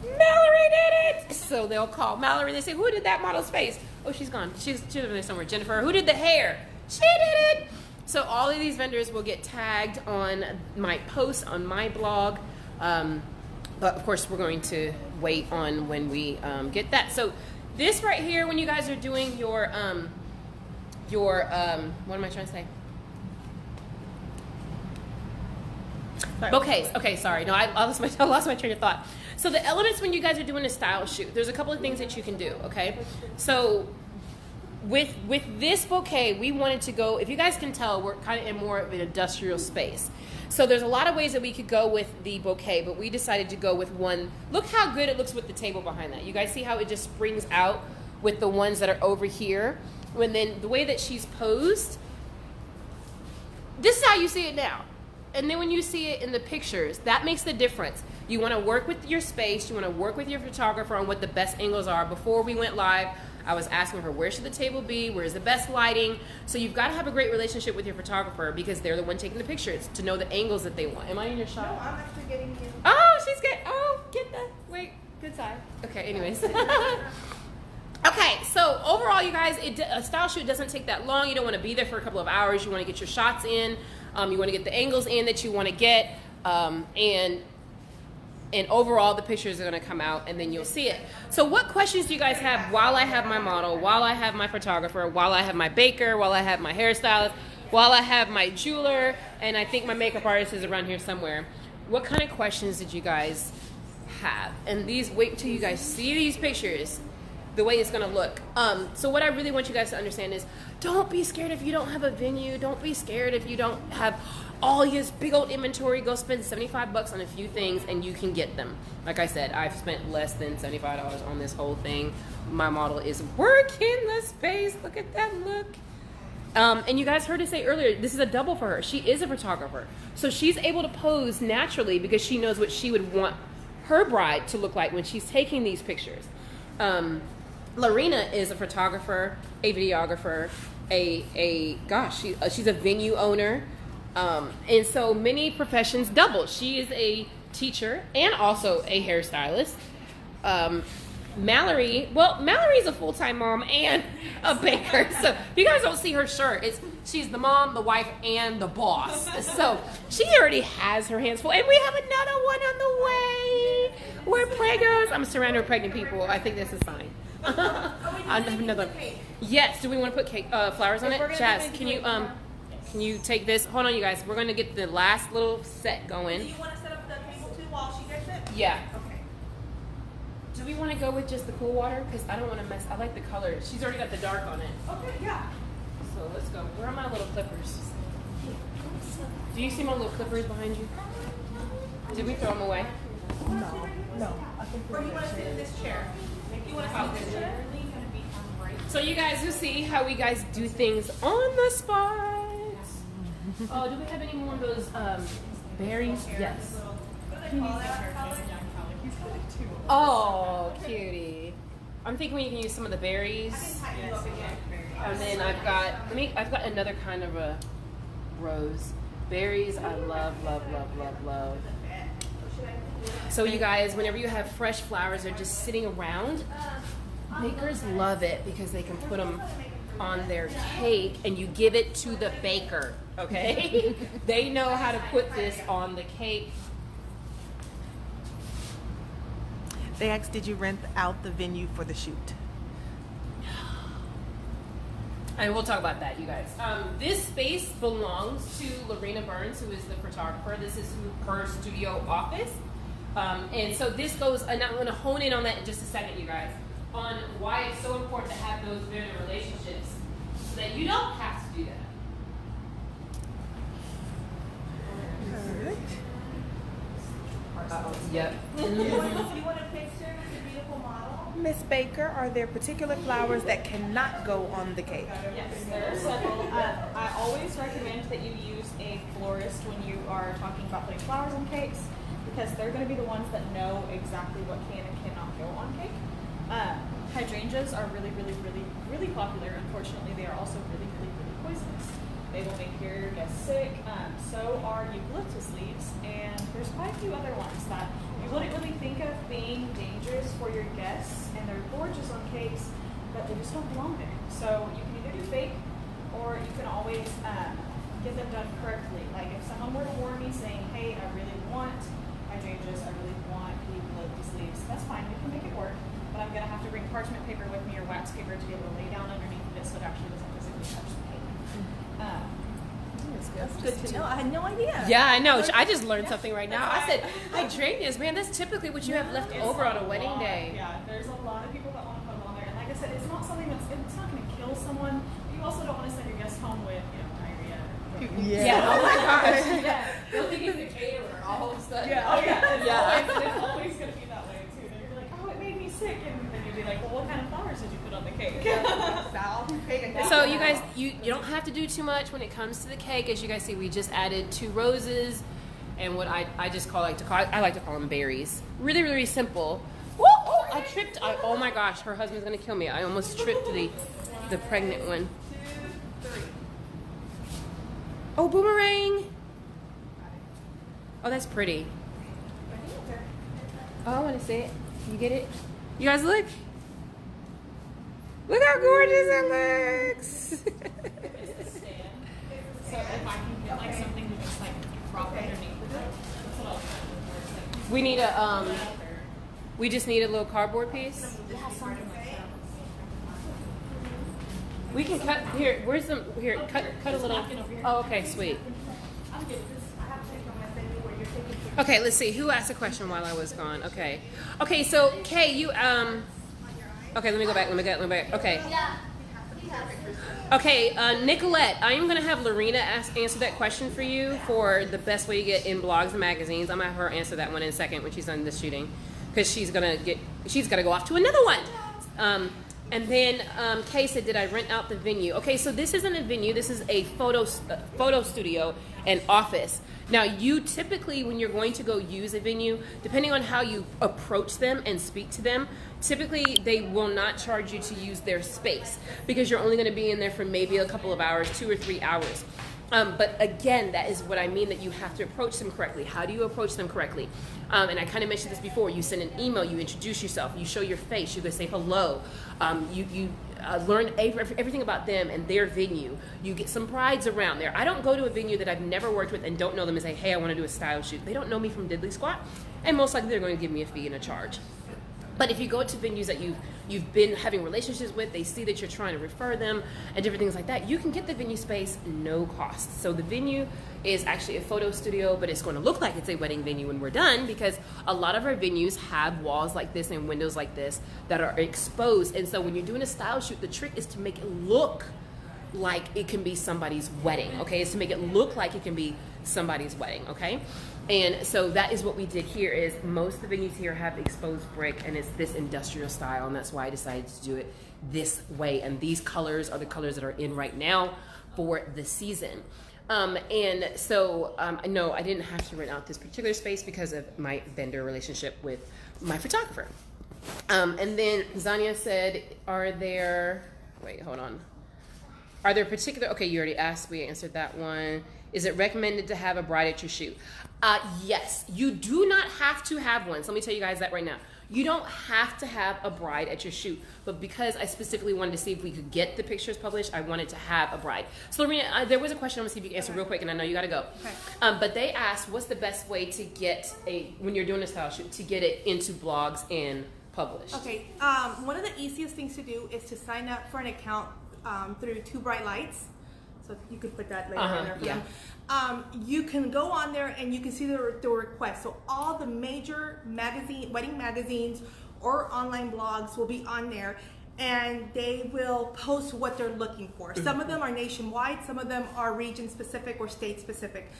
Mallory did it! So they'll call Mallory and they say, who did that model's face? Oh, she's gone. She's over there somewhere. Jennifer, who did the hair? She did it! So all of these vendors will get tagged on my post on my blog. But of course, we're going to wait on when we get that. So this right here, when you guys are doing your what am I trying to say? Sorry. Bouquets. Okay, sorry. No, I lost my train of thought. So the elements when you guys are doing a style shoot, there's a couple of things that you can do. Okay, so with this bouquet, we wanted to go. If you guys can tell, we're kind of in more of an industrial space. So there's a lot of ways that we could go with the bouquet, but we decided to go with one. Look how good it looks with the table behind that. You guys see how it just springs out with the ones that are over here? When then the way that she's posed, this is how you see it now. And then when you see it in the pictures, that makes the difference. You want to work with your space. You want to work with your photographer on what the best angles are. Before we went live, I was asking her, where should the table be? Where's the best lighting? So you've got to have a great relationship with your photographer because they're the one taking the pictures to know the angles that they want. Am I in your shot? No, I'm actually getting you. Oh, she's good. Oh, get that. Wait, good side. Okay, anyways. Okay, so overall, you guys, a style shoot doesn't take that long. You don't want to be there for a couple of hours. You want to get your shots in. You want to get the angles in that you want to get. And overall, the pictures are going to come out, and then you'll see it. So what questions do you guys have while I have my model, while I have my photographer, while I have my baker, while I have my hairstylist, while I have my jeweler, and I think my makeup artist is around here somewhere? What kind of questions did you guys have? And these, wait till you guys see these pictures, the way it's going to look. So what I really want you guys to understand is, don't be scared if you don't have a venue. Don't be scared if you don't have all his big old inventory. Go spend $75 on a few things and you can get them. Like I said, I've spent less than $75 on this whole thing. My model is working the space. Look at that look. And you guys heard us say earlier, this is a double for her. She is a photographer. So she's able to pose naturally because she knows what she would want her bride to look like when she's taking these pictures. Lorena is a photographer, a videographer, she's a venue owner. And so many professions double. She is a teacher and also a hairstylist. Mallory's a full-time mom and a baker. So if you guys don't see her shirt, she's the mom, the wife, and the boss. So she already has her hands full. And we have another one on the way. We're preggers. I'm surrounded with pregnant people. I think that's a sign. I have another. Yes. Do we want to put cake, flowers on it? Jazz, can you take this? Hold on, you guys. We're going to get the last little set going. Do you want to set up the table too while she gets it? Yeah. Okay. Do we want to go with just the cool water? Because I don't want to mess. I like the color. She's already got the dark on it. Okay, yeah. So let's go. Where are my little clippers? Do you see my little clippers behind you? Did we throw them away? No. Or you want to sit in this chair? You want to sit in this chair? So you guys will see how we guys do things on the spot. Oh, do we have any more of those berries? Yes. Oh, cutie. I'm thinking we can use some of the berries. And then I've got another kind of a rose. Berries, I love, love, love, love, love. So you guys, whenever you have fresh flowers that are just sitting around, bakers love it because they can put them on their cake and you give it to the baker, okay? They know how to put this on the cake. They asked, did you rent out the venue for the shoot? And we'll talk about that, you guys. This space belongs to Lorena Burns, who is the photographer. This is her studio office. And so this goes, and I'm going to hone in on that in just a second, you guys, on why it's so important to have those vendor relationships so that you don't have to do that. Yep. You want a picture with a beautiful model? Miss Baker, are there particular flowers that cannot go on the cake? Yes, there are several. I always recommend that you use a florist when you are talking about putting flowers on cakes because they're going to be the ones that know exactly what can and cannot go on cake. Hydrangeas are really, really, really, really popular. Unfortunately, they are also really, really, really poisonous. They will make your guests sick. So are eucalyptus leaves, and there's quite a few other ones that you wouldn't really think of being dangerous for your guests, and they're gorgeous on cakes, but they just don't belong there. So you can either do fake, or you can always get them done correctly. Like if someone were to warn me saying, hey, I really want hydrangeas, I really want eucalyptus leaves, that's fine, we can make it work, but I'm gonna have to bring parchment paper with me or wax paper to be able to lay down underneath it so it actually doesn't physically touch the cake. That's good to know. I had no idea. Yeah, I know. I just learned something right now. I said hydrangeas, man. That's typically what you have left over on a wedding day. Yeah, there's a lot of people that want to put them on there, and like I said, it's not something it's not going to kill someone. But you also don't want to send your guests home with diarrhea. Yeah. Oh my gosh. Yeah. They'll think it's the caterer all of a sudden. Yeah. Oh yeah. Yeah. It's always going to be that way too. Then you're like, oh, it made me sick, and then you'd be like, well, what kind of flowers did you put on the cake? So you guys, you don't have to do too much when it comes to the cake. As you guys see, we just added 2 roses and what I like to call them berries. Really, really simple. Woo! Oh, I tripped. Oh my gosh, her husband's gonna kill me. I almost tripped the pregnant one. 2, 3. Oh, boomerang. Oh, that's pretty. Oh, I want to see it. You get it? You guys look. Look how gorgeous it looks. So if I can get like something to just like prop underneath it, that's what I'll try to do. We need we just need a little cardboard piece. We can cut here. Where's the here? Cut a little. Oh, okay, sweet. Okay, let's see. Who asked a question while I was gone? Okay. Okay, so Kay, you okay, let me go back. Okay. Okay, Nicolette, I am going to have Lorena answer that question for you for the best way to get in blogs and magazines. I'm going to have her answer that one in a second when she's done this shooting, because she's got to go off to another one. And then Kay said, did I rent out the venue? Okay, so this isn't a venue. This is a photo studio and office. Now, you typically, when you're going to go use a venue, depending on how you approach them and speak to them, typically they will not charge you to use their space because you're only going to be in there for maybe a couple of hours, 2 or 3 hours. But again, that is what I mean, that you have to approach them correctly. How do you approach them correctly? And I kind of mentioned this before. You send an email, you introduce yourself, you show your face, you go say hello. You learn everything about them and their venue. You get some prides around there. I don't go to a venue that I've never worked with and don't know them and say, hey, I want to do a style shoot. They don't know me from diddly squat, and most likely they're going to give me a fee and a charge. But if you go to venues that you've been having relationships with, they see that you're trying to refer them and different things like that, you can get the venue space no cost. So the venue is actually a photo studio, but it's going to look like it's a wedding venue when we're done, because a lot of our venues have walls like this and windows like this that are exposed. And so when you're doing a style shoot, the trick is to make it look like it can be somebody's wedding, okay? It's to make it look like it can be somebody's wedding, okay? And so that is what we did here. Is most of the venues here have exposed brick, and it's this industrial style, and that's why I decided to do it this way. And these colors are the colors that are in right now for the season. And so no, I didn't have to rent out this particular space because of my vendor relationship with my photographer. And then Zania said, are there particular, okay, you already asked, we answered that one. Is it recommended to have a bride at your shoot? Yes, you do not have to have one. So let me tell you guys that right now. You don't have to have a bride at your shoot, but because I specifically wanted to see if we could get the pictures published, I wanted to have a bride. So Lorena, there was a question, I'm gonna see if you can answer real quick, and I know you gotta go. Okay. But they asked, what's the best way to get when you're doing a style shoot, to get it into blogs and published? Okay, one of the easiest things to do is to sign up for an account through Two Bright Lights. So you could put that later in there for them. You can go on there and you can see the request. So all the major wedding magazines or online blogs will be on there, and they will post what they're looking for. Some of them are nationwide, some of them are region specific or state specific.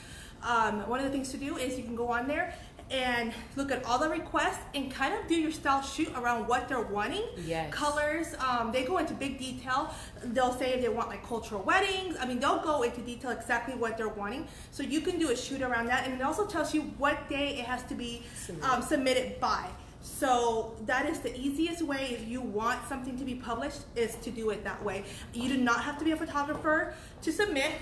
One of the things to do is you can go on there and look at all the requests and kind of do your style shoot around what they're wanting. Yes. Colors, they go into big detail. They'll say if they want like cultural weddings. I mean, they'll go into detail exactly what they're wanting. So you can do a shoot around that, and it also tells you what day it has to be submitted by. So that is the easiest way if you want something to be published, is to do it that way. You do not have to be a photographer to submit.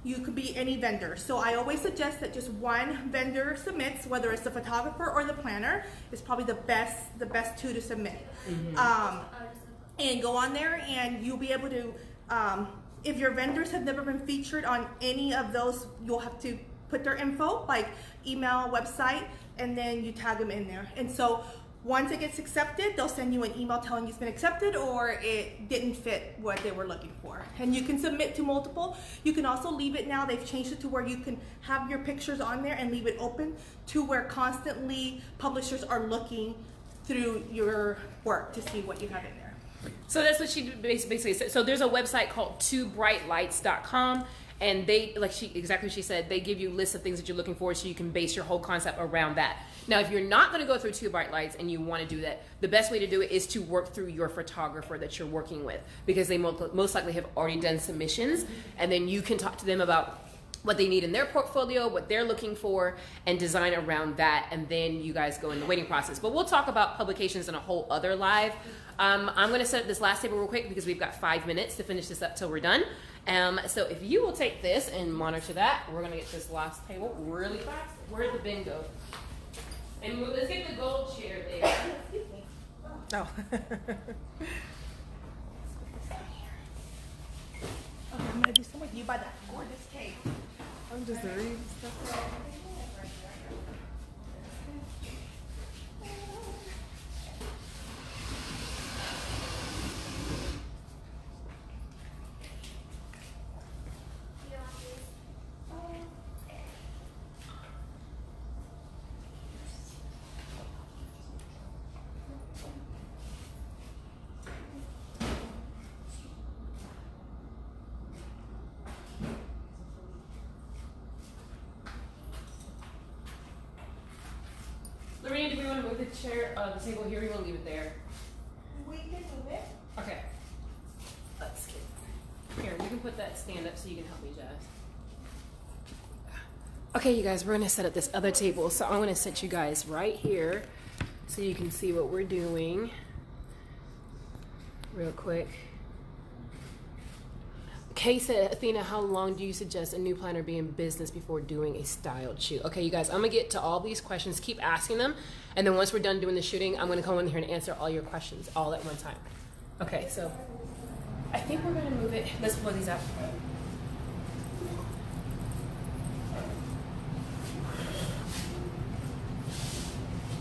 You could be any vendor. So I always suggest that just one vendor submits, whether it's the photographer or the planner. Is probably the best two to submit. And go on there, and you'll be able to If your vendors have never been featured on any of those, you'll have to put their info, like email, website, and then you tag them in there. And so once it gets accepted, they'll send you an email telling you it's been accepted or it didn't fit what they were looking for. And you can submit to multiple. You can also leave it now. They've changed it to where you can have your pictures on there and leave it open to where constantly publishers are looking through your work to see what you have in there. So that's what she basically said. So there's a website called twobrightlights.com, and they, like she said, they give you lists of things that you're looking for so you can base your whole concept around that. Now, if you're not going to go through Two Bright Lights and you want to do that, the best way to do it is to work through your photographer that you're working with, because they most likely have already done submissions, and then you can talk to them about what they need in their portfolio, what they're looking for, and design around that, and then you guys go in the waiting process. But we'll talk about publications in a whole other live. I'm going to set up this last table real quick because we've got 5 minutes to finish this up till we're done. So if you will take this and monitor that, we're going to get this last table really fast. Where'd the bin go? And let's get the gold chair there. Oh. I'm gonna do some with you by that gorgeous cake. I'm just reading stuff. Lorena, do we want to move the chair, the table here, or you want to leave it there? We can move it. Okay. Let's get here. We can put that stand up so you can help me, Jess. Okay, you guys, we're gonna set up this other table. So I'm gonna set you guys right here so you can see what we're doing. Real quick. Kay said, Athena, how long do you suggest a new planner be in business before doing a styled shoot? Okay, you guys, I'm gonna get to all these questions. Keep asking them, and then once we're done doing the shooting, I'm gonna come in here and answer all your questions all at one time. Okay, so I think we're gonna move it. Let's blow these out.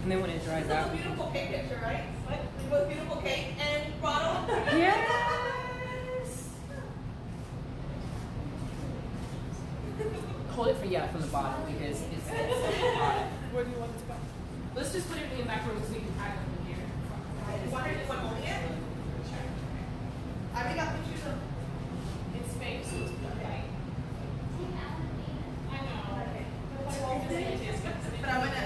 And then when it dries out. This is a beautiful cake picture, right? What? The most beautiful cake and bottle. Yes. Hold it from the bottom because it's hot. Where do you want it to go? Let's just put everything back where we can pack it in here. You want it to one only it? I already got pictures of. It's fake, so it's okay. I know. But I'm gonna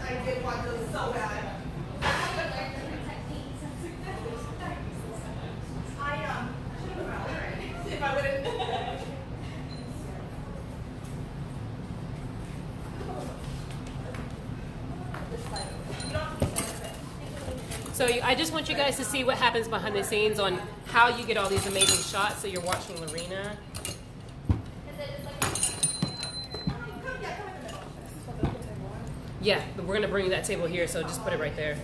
I did want those so bad. I should have found it if I wouldn't. So I just want you guys to see what happens behind the scenes on how you get all these amazing shots. So you're watching Lorena. Yeah, but we're gonna bring that table here, so just put it right there.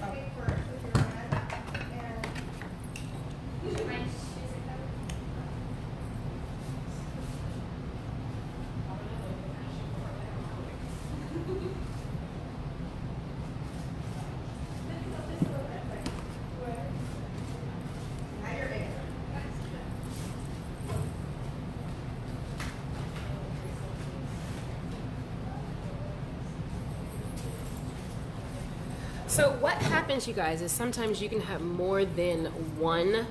So what happens, you guys, is sometimes you can have more than one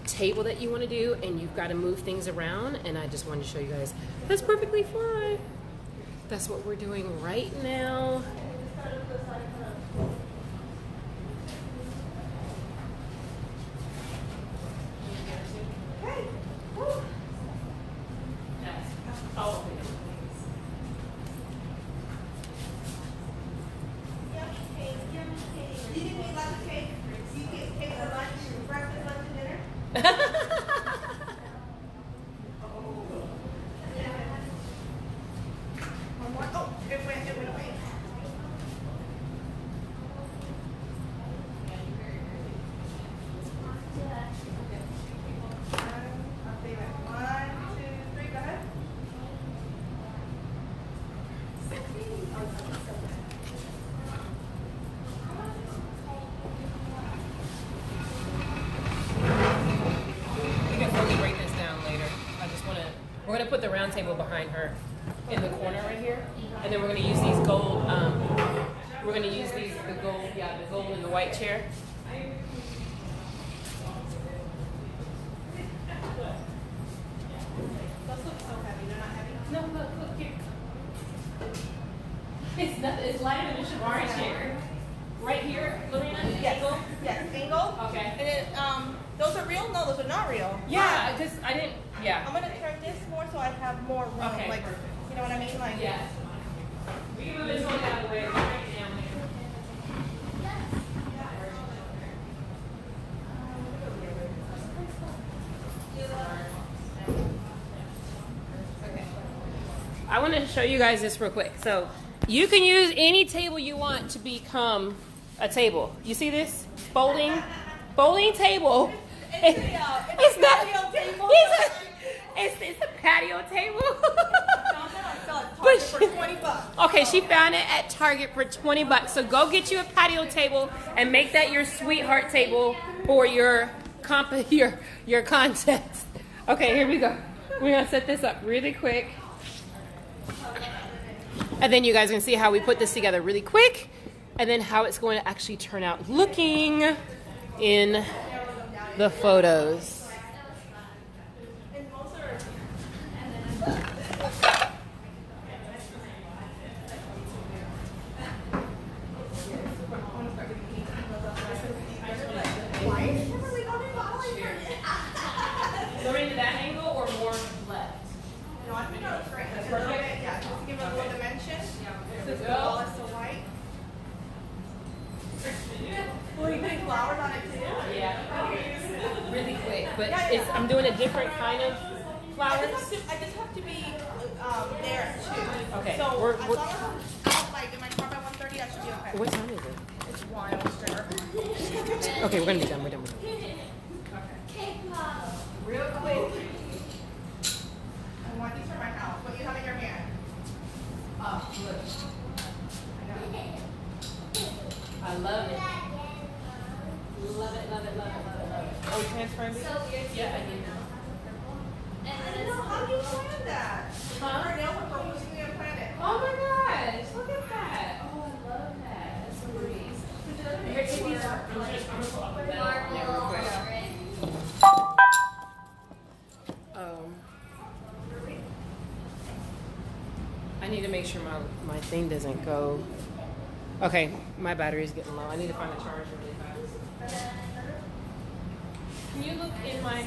table that you want to do, and you've got to move things around, and I just wanted to show you guys that's perfectly fine. That's what we're doing right now. We're gonna put the round table behind her in the corner right here, and then we're gonna use these gold. We're gonna use the gold and the white chair. Those look so heavy. They're not heavy. No, look here. It's nothing. It's lighter than a shibari chair. Right here, Lorena. Angle. Yes, angle. Okay. And then those are real? No, those are not real. Yeah, because I didn't. Yeah. I'm gonna turn this more so I have more room. Okay. Like, you know what I mean? Like. Yeah. We can move this one out of the way right now. Okay. I want to show you guys this real quick. So you can use any table you want to become a table. You see this? Folding table. It's not. It's a patio table. For $20. Okay, she found it at Target for $20. So go get you a patio table and make that your sweetheart table for your contest. Okay, here we go. We're gonna set this up really quick, and then you guys can see how we put this together really quick, and then how it's going to actually turn out looking in the photos. Lorraine, that angle or more left? No, I think that's great. That's perfect? Yeah, just to give it a little dimension. Since the go. wall is so white. Well, you put flowers on it too? Yeah. Really quick, but Yeah. it's I'm doing a different kind of I flowers. just have to be there too. Okay, So we're- as long as I'm like in my car by 1:30, I should be okay. What time is it? It's wild, sure. Okay, we're gonna be done. We're done. Real quick. I want these for my house. What do you have in your hand? Oh, look. I love it. Love it, love it, love it, love it, love it. Oh, transferring it? So weird. Yeah, I did. I don't know how you planned that. Huh? Her nails are proposing to plan it. Oh my gosh, look at that. Oh, I love that. That's so pretty. Here, take these. I'm just gonna pull up with that. Marble, red. I need to make sure my thing doesn't go. Okay, my battery's getting low. I need to find a charger really fast. Can you look in my?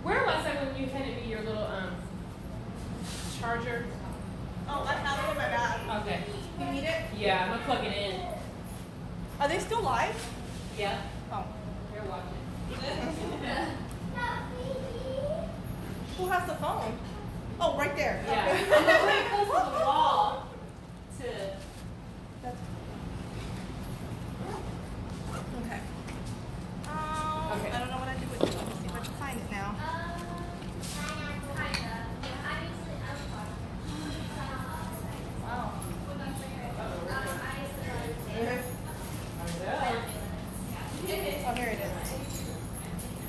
Where was I when you handed me your little charger? Oh, I have it in my bag. Okay. You need it? Yeah, I'm gonna plug it in. Are they still live? Yeah. Oh. You're watching. Who has the phone? Oh, right there. Yeah. I'm gonna put it close to the wall. To. Okay. Okay. I don't know what I did with it. Let me see if I can find it now. Wow. Oh, here it is.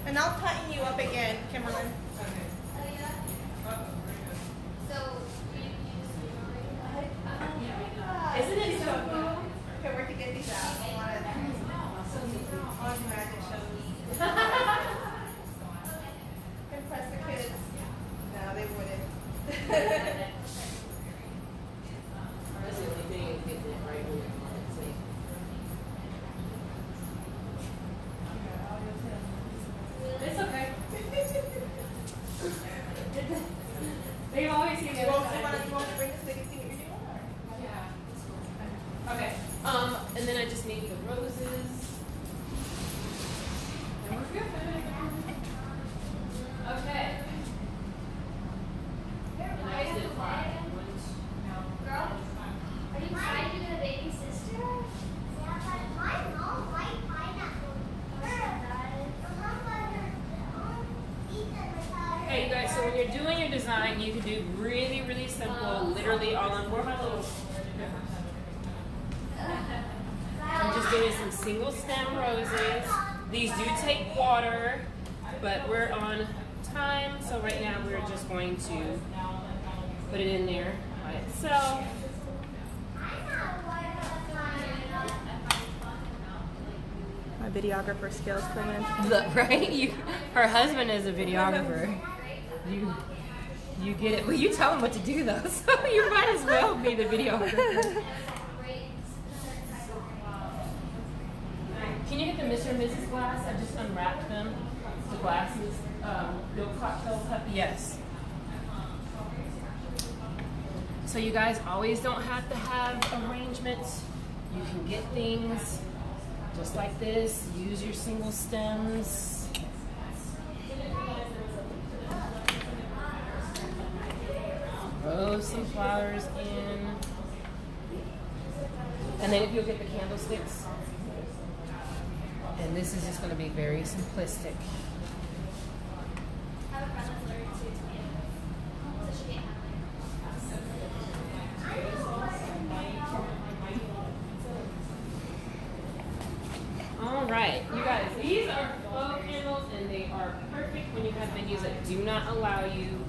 And I'll tighten you up again, Kimberlyn. Isn't it so cool? Okay, where to get these out? I want it. On magic shows. Impress the kids. No, they wouldn't. That's the only thing is getting it right where you want it to. It's okay. They always see You that. want to bring this so they can see what you're doing? Yeah. Okay. And then I just need the roses. And we're good. Okay. Nice and fine. Girl, are you trying to get a baby sister? Hey, you guys, so when you're doing your design, you can do really, really simple, literally all on. Where are my little. I'm just doing some single stem roses. These do take water, but we're on time. So right now we're just going to put it in there by itself. My videographer skills come in. Look, right? Her husband is a videographer. You get it. Well, you tell him what to do though, so you might as well be the videographer. Can you get the Mr. and Mrs. glass? I just unwrapped them. The glasses, no cocktail cup. Yes. So you guys always don't have to have arrangements. You can get things just like this. Use your single stems. Throw some flowers in. And then if you'll get the candlesticks. And this is just going to be very simplistic. All right, you guys, these are flow candles and they are perfect when you have venues that do not allow you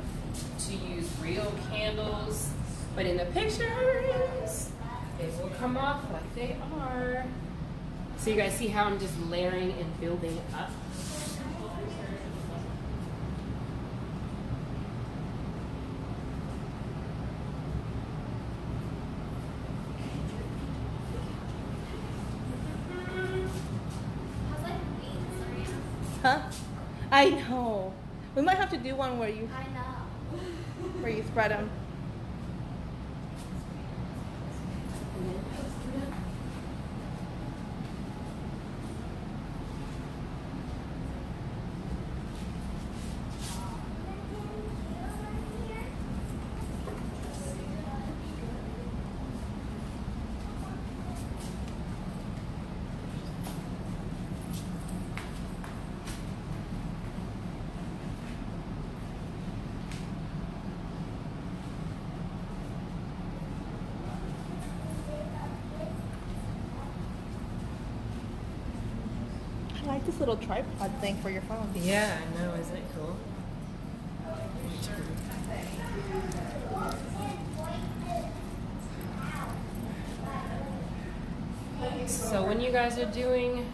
to use real candles. But in the pictures, they will come off like they are. So you guys see how I'm just layering and building up? Huh? I know. We might have to do one where you spread them. I like this little tripod thing for your phone. Yeah, I know. Isn't it cool? So when you guys are doing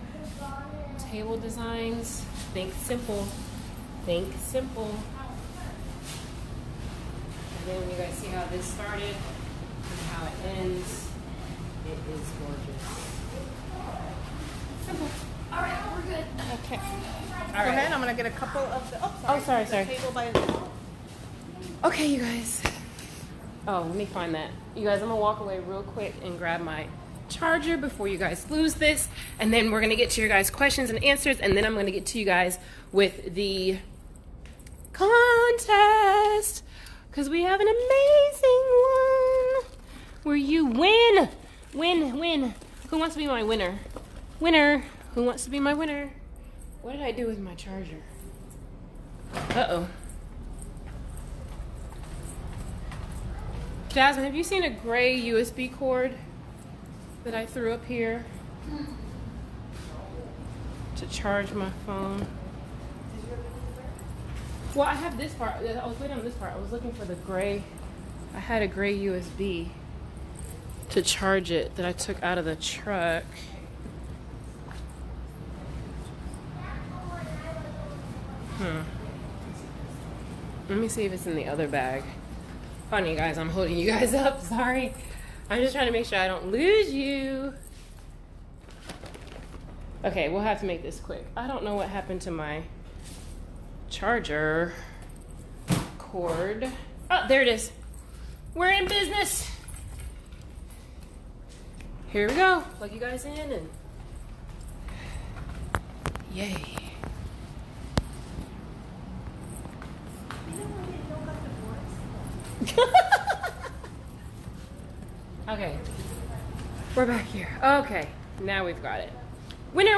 table designs, think simple. Think simple. And then when you guys see how this started and how it ends, it is gorgeous. Simple. All right, we're good. Okay. All Go right. ahead. I'm gonna get a couple of the. Oh, sorry. The table by itself. Okay, you guys. Oh, let me find that. You guys, I'm gonna walk away real quick and grab my charger before you guys lose this, and then we're gonna get to your guys' questions and answers, and then I'm gonna get to you guys with the contest, because we have an amazing one where you win. Who wants to be my winner? Who wants to be my winner? What did I do with my charger? Uh-oh. Jasmine, have you seen a gray USB cord that I threw up here to charge my phone? Well, I have this part. I was waiting on this part. I was looking for the gray. I had a gray USB to charge it that I took out of the truck. Let me see if it's in the other bag. Funny, guys, I'm holding you guys up. Sorry. I'm just trying to make sure I don't lose you. Okay, we'll have to make this quick. I don't know what happened to my charger cord. Oh, there it is. We're in business. Here we go. Plug you guys in and yay. Okay, we're back here. Okay, now we've got it. Winner.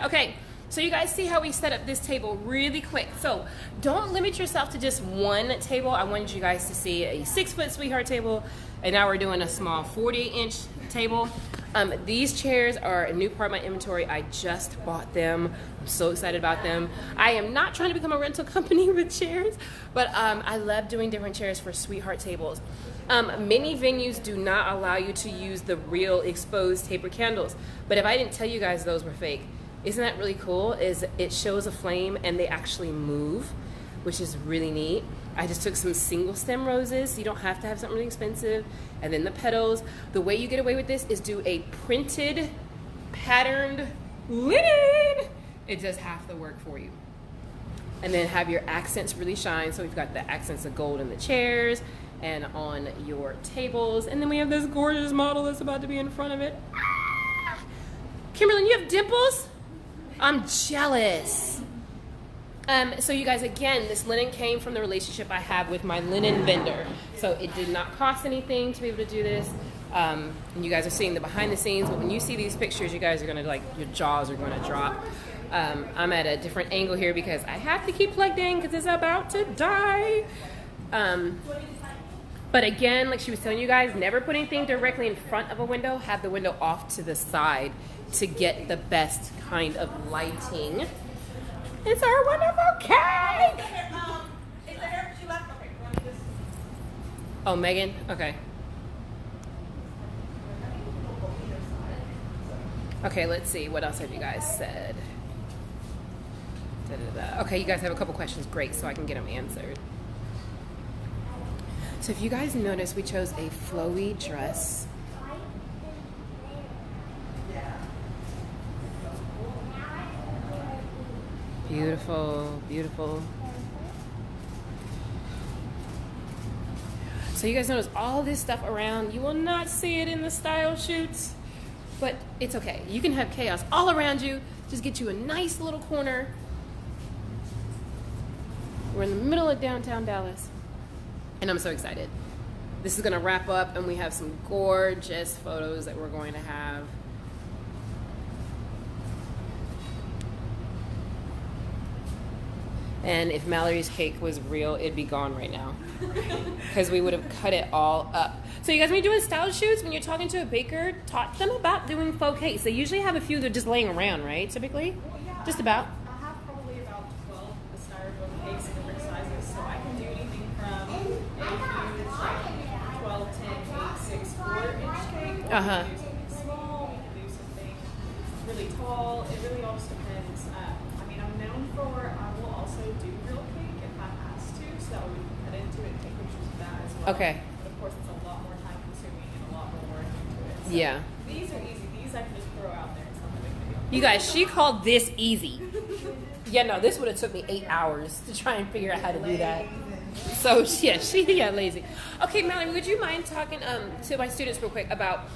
Okay, so you guys see how we set up this table really quick. So don't limit yourself to just one table. I wanted you guys to see a 6-foot sweetheart table, and now we're doing a small 48-inch table. These chairs are a new part of my inventory. I just bought them. I'm so excited about them. I am not trying to become a rental company with chairs, but I love doing different chairs for sweetheart tables. Many venues do not allow you to use the real exposed taper candles, but if I didn't tell you guys those were fake, isn't that really cool? Is it shows a flame and they actually move, which is really neat. I just took some single stem roses, so you don't have to have something really expensive. And then the petals. The way you get away with this is do a printed, patterned linen. It does half the work for you. And then have your accents really shine. So we've got the accents of gold in the chairs and on your tables. And then we have this gorgeous model that's about to be in front of it. Ah! Kimberly, you have dimples? I'm jealous. So you guys, again, this linen came from the relationship I have with my linen vendor. So it did not cost anything to be able to do this. And you guys are seeing the behind the scenes, but when you see these pictures, you guys are gonna your jaws are gonna drop. I'm at a different angle here because I have to keep plugged in because it's about to die. But again, like she was telling you guys, never put anything directly in front of a window. Have the window off to the side to get the best kind of lighting. It's our wonderful cake! Oh, Megan? Okay. Okay, let's see. What else have you guys said? Okay, you guys have a couple questions. Great, so I can get them answered. So if you guys notice, we chose a flowy dress. Beautiful, beautiful. So you guys notice all this stuff around. You will not see it in the style shoots, but it's okay. You can have chaos all around you. Just get you a nice little corner. We're in the middle of downtown Dallas, and I'm so excited. This is gonna wrap up, and we have some gorgeous photos that we're going to have. And if Mallory's cake was real, it'd be gone right now because we would have cut it all up. So you guys, when you're doing style shoots, when you're talking to a baker, talk to them about doing faux cakes. They usually have a few that are just laying around, right? Typically? Well, yeah, just about. I have probably about 12 the styrofoam cakes in different sizes, so I can do anything from a huge, like 12, 10, 8, 6, 4-inch cake. Or we can do something small, we can do something really tall. It really all just depends. I mean, I'm known for, I will also do real cake if I'm asked to, so we can cut into it and take pictures of that as well. Okay. But of course, it's a lot more time consuming and a lot more work into it. So Yeah. These are easy. These I can just throw out there. It's not a big deal. You guys, she called this easy. Yeah, no, this would have took me 8 hours to try and figure out how to do that. So yeah, she got lazy. Okay, Mallory, would you mind talking to my students real quick about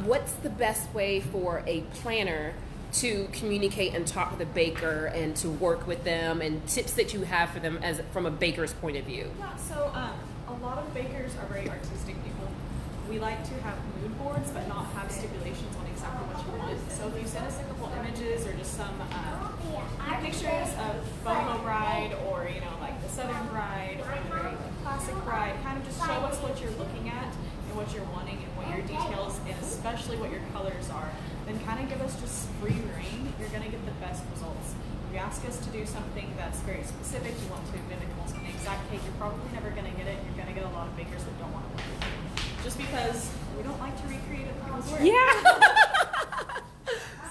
what's the best way for a planner to communicate and talk to the baker and to work with them, and tips that you have for them as from a baker's point of view? Yeah, so a lot of bakers are very artistic people. We like to have mood boards, but not have stipulations on exactly what you want. So if you send us a couple images or just some pictures of Buffalo Bride, or like the Southern Bride, or the very classic bride, kind of just show us what you're looking at and what you're wanting and what your details and especially what your colors are. Then kind of give us just free reign. You're going to get the best results. If you ask us to do something that's very specific, you want to mimic almost an exact cake, you're probably never going to get it. You're going to get a lot of bakers that don't want to work with you. Just because we don't like to recreate it people's work. Yeah.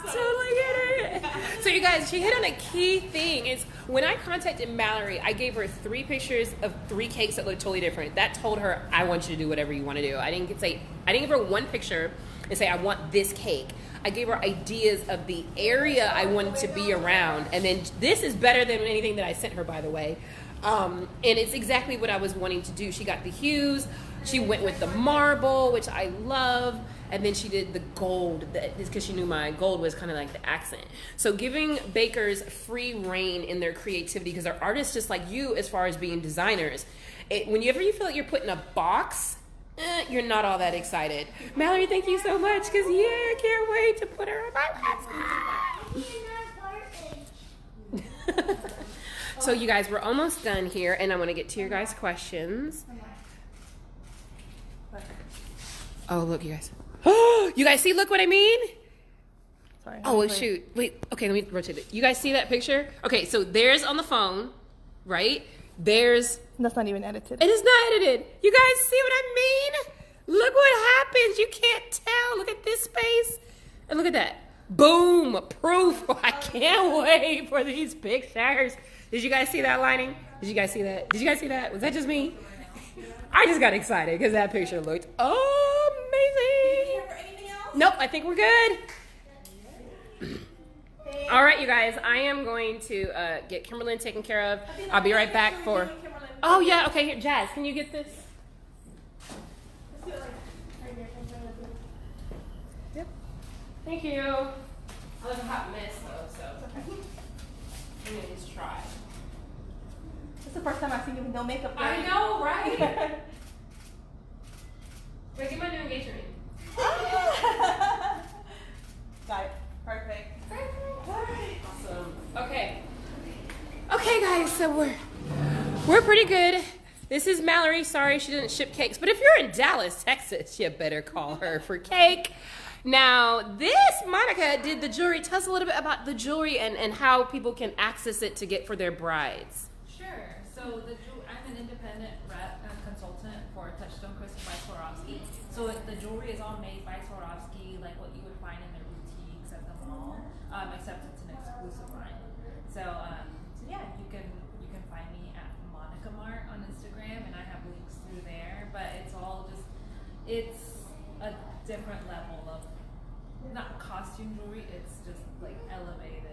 Totally get it. So you guys, she hit on a key thing. Is when I contacted Mallory, I gave her 3 pictures of 3 cakes that looked totally different. That told her, I want you to do whatever you want to do. I didn't give her one picture and say, I want this cake. I gave her ideas of the area I wanted to be around. And then this is better than anything that I sent her, by the way. And it's exactly what I was wanting to do. She got the hues. She went with the marble, which I love. And then she did the gold, because she knew my gold was kind of like the accent. So giving bakers free reign in their creativity, because they're artists just like you as far as being designers. Whenever you feel like you're put in a box, you're not all that excited. Mallory, thank you so much, because yeah, I can't wait to put her on my website. So you guys, we're almost done here, and I want to get to your guys' questions. Oh, look, you guys. Oh, you guys see? Look what I mean. Sorry. Oh, well, shoot. Wait. Okay, let me rotate it. You guys see that picture? Okay, so there's on the phone, right? There's. That's not even edited. It is not edited. You guys see what I mean? Look what happens. You can't tell. Look at this space. And look at that. Boom. Proof. I can't wait for these pictures. Did you guys see that lining? Did you guys see that? Did you guys see that? Was that just me? I just got excited because that picture looked amazing. Nope, I think we're good. All right, you guys, I am going to get Kimberlyn taken care of. I'll be right back for... Oh, yeah, okay, here, Jazz, can you get this? Yep. Thank you. I love a hot mess, though, so... I'm going to just try. This is the first time I've seen you with no makeup. I know, right? Wait, get my new engagement ring. Got it. Perfect. Awesome. Okay. Okay, guys, so we're pretty good. This is Mallory. Sorry she didn't ship cakes, but if you're in Dallas, Texas, you better call her for cake. Now, this Monica did the jewelry. Tell us a little bit about the jewelry and how people can access it to get for their brides. Sure. So I'm an independent rep and consultant for Touchstone Crystal by Swarovski. So the jewelry is all made by Swarovski, like what you would find in their boutiques at the mall, except it's an exclusive line. So yeah, you can find me at Monica Mart on Instagram, and I have links through there. But it's all just a different level of not costume jewelry. It's just like elevated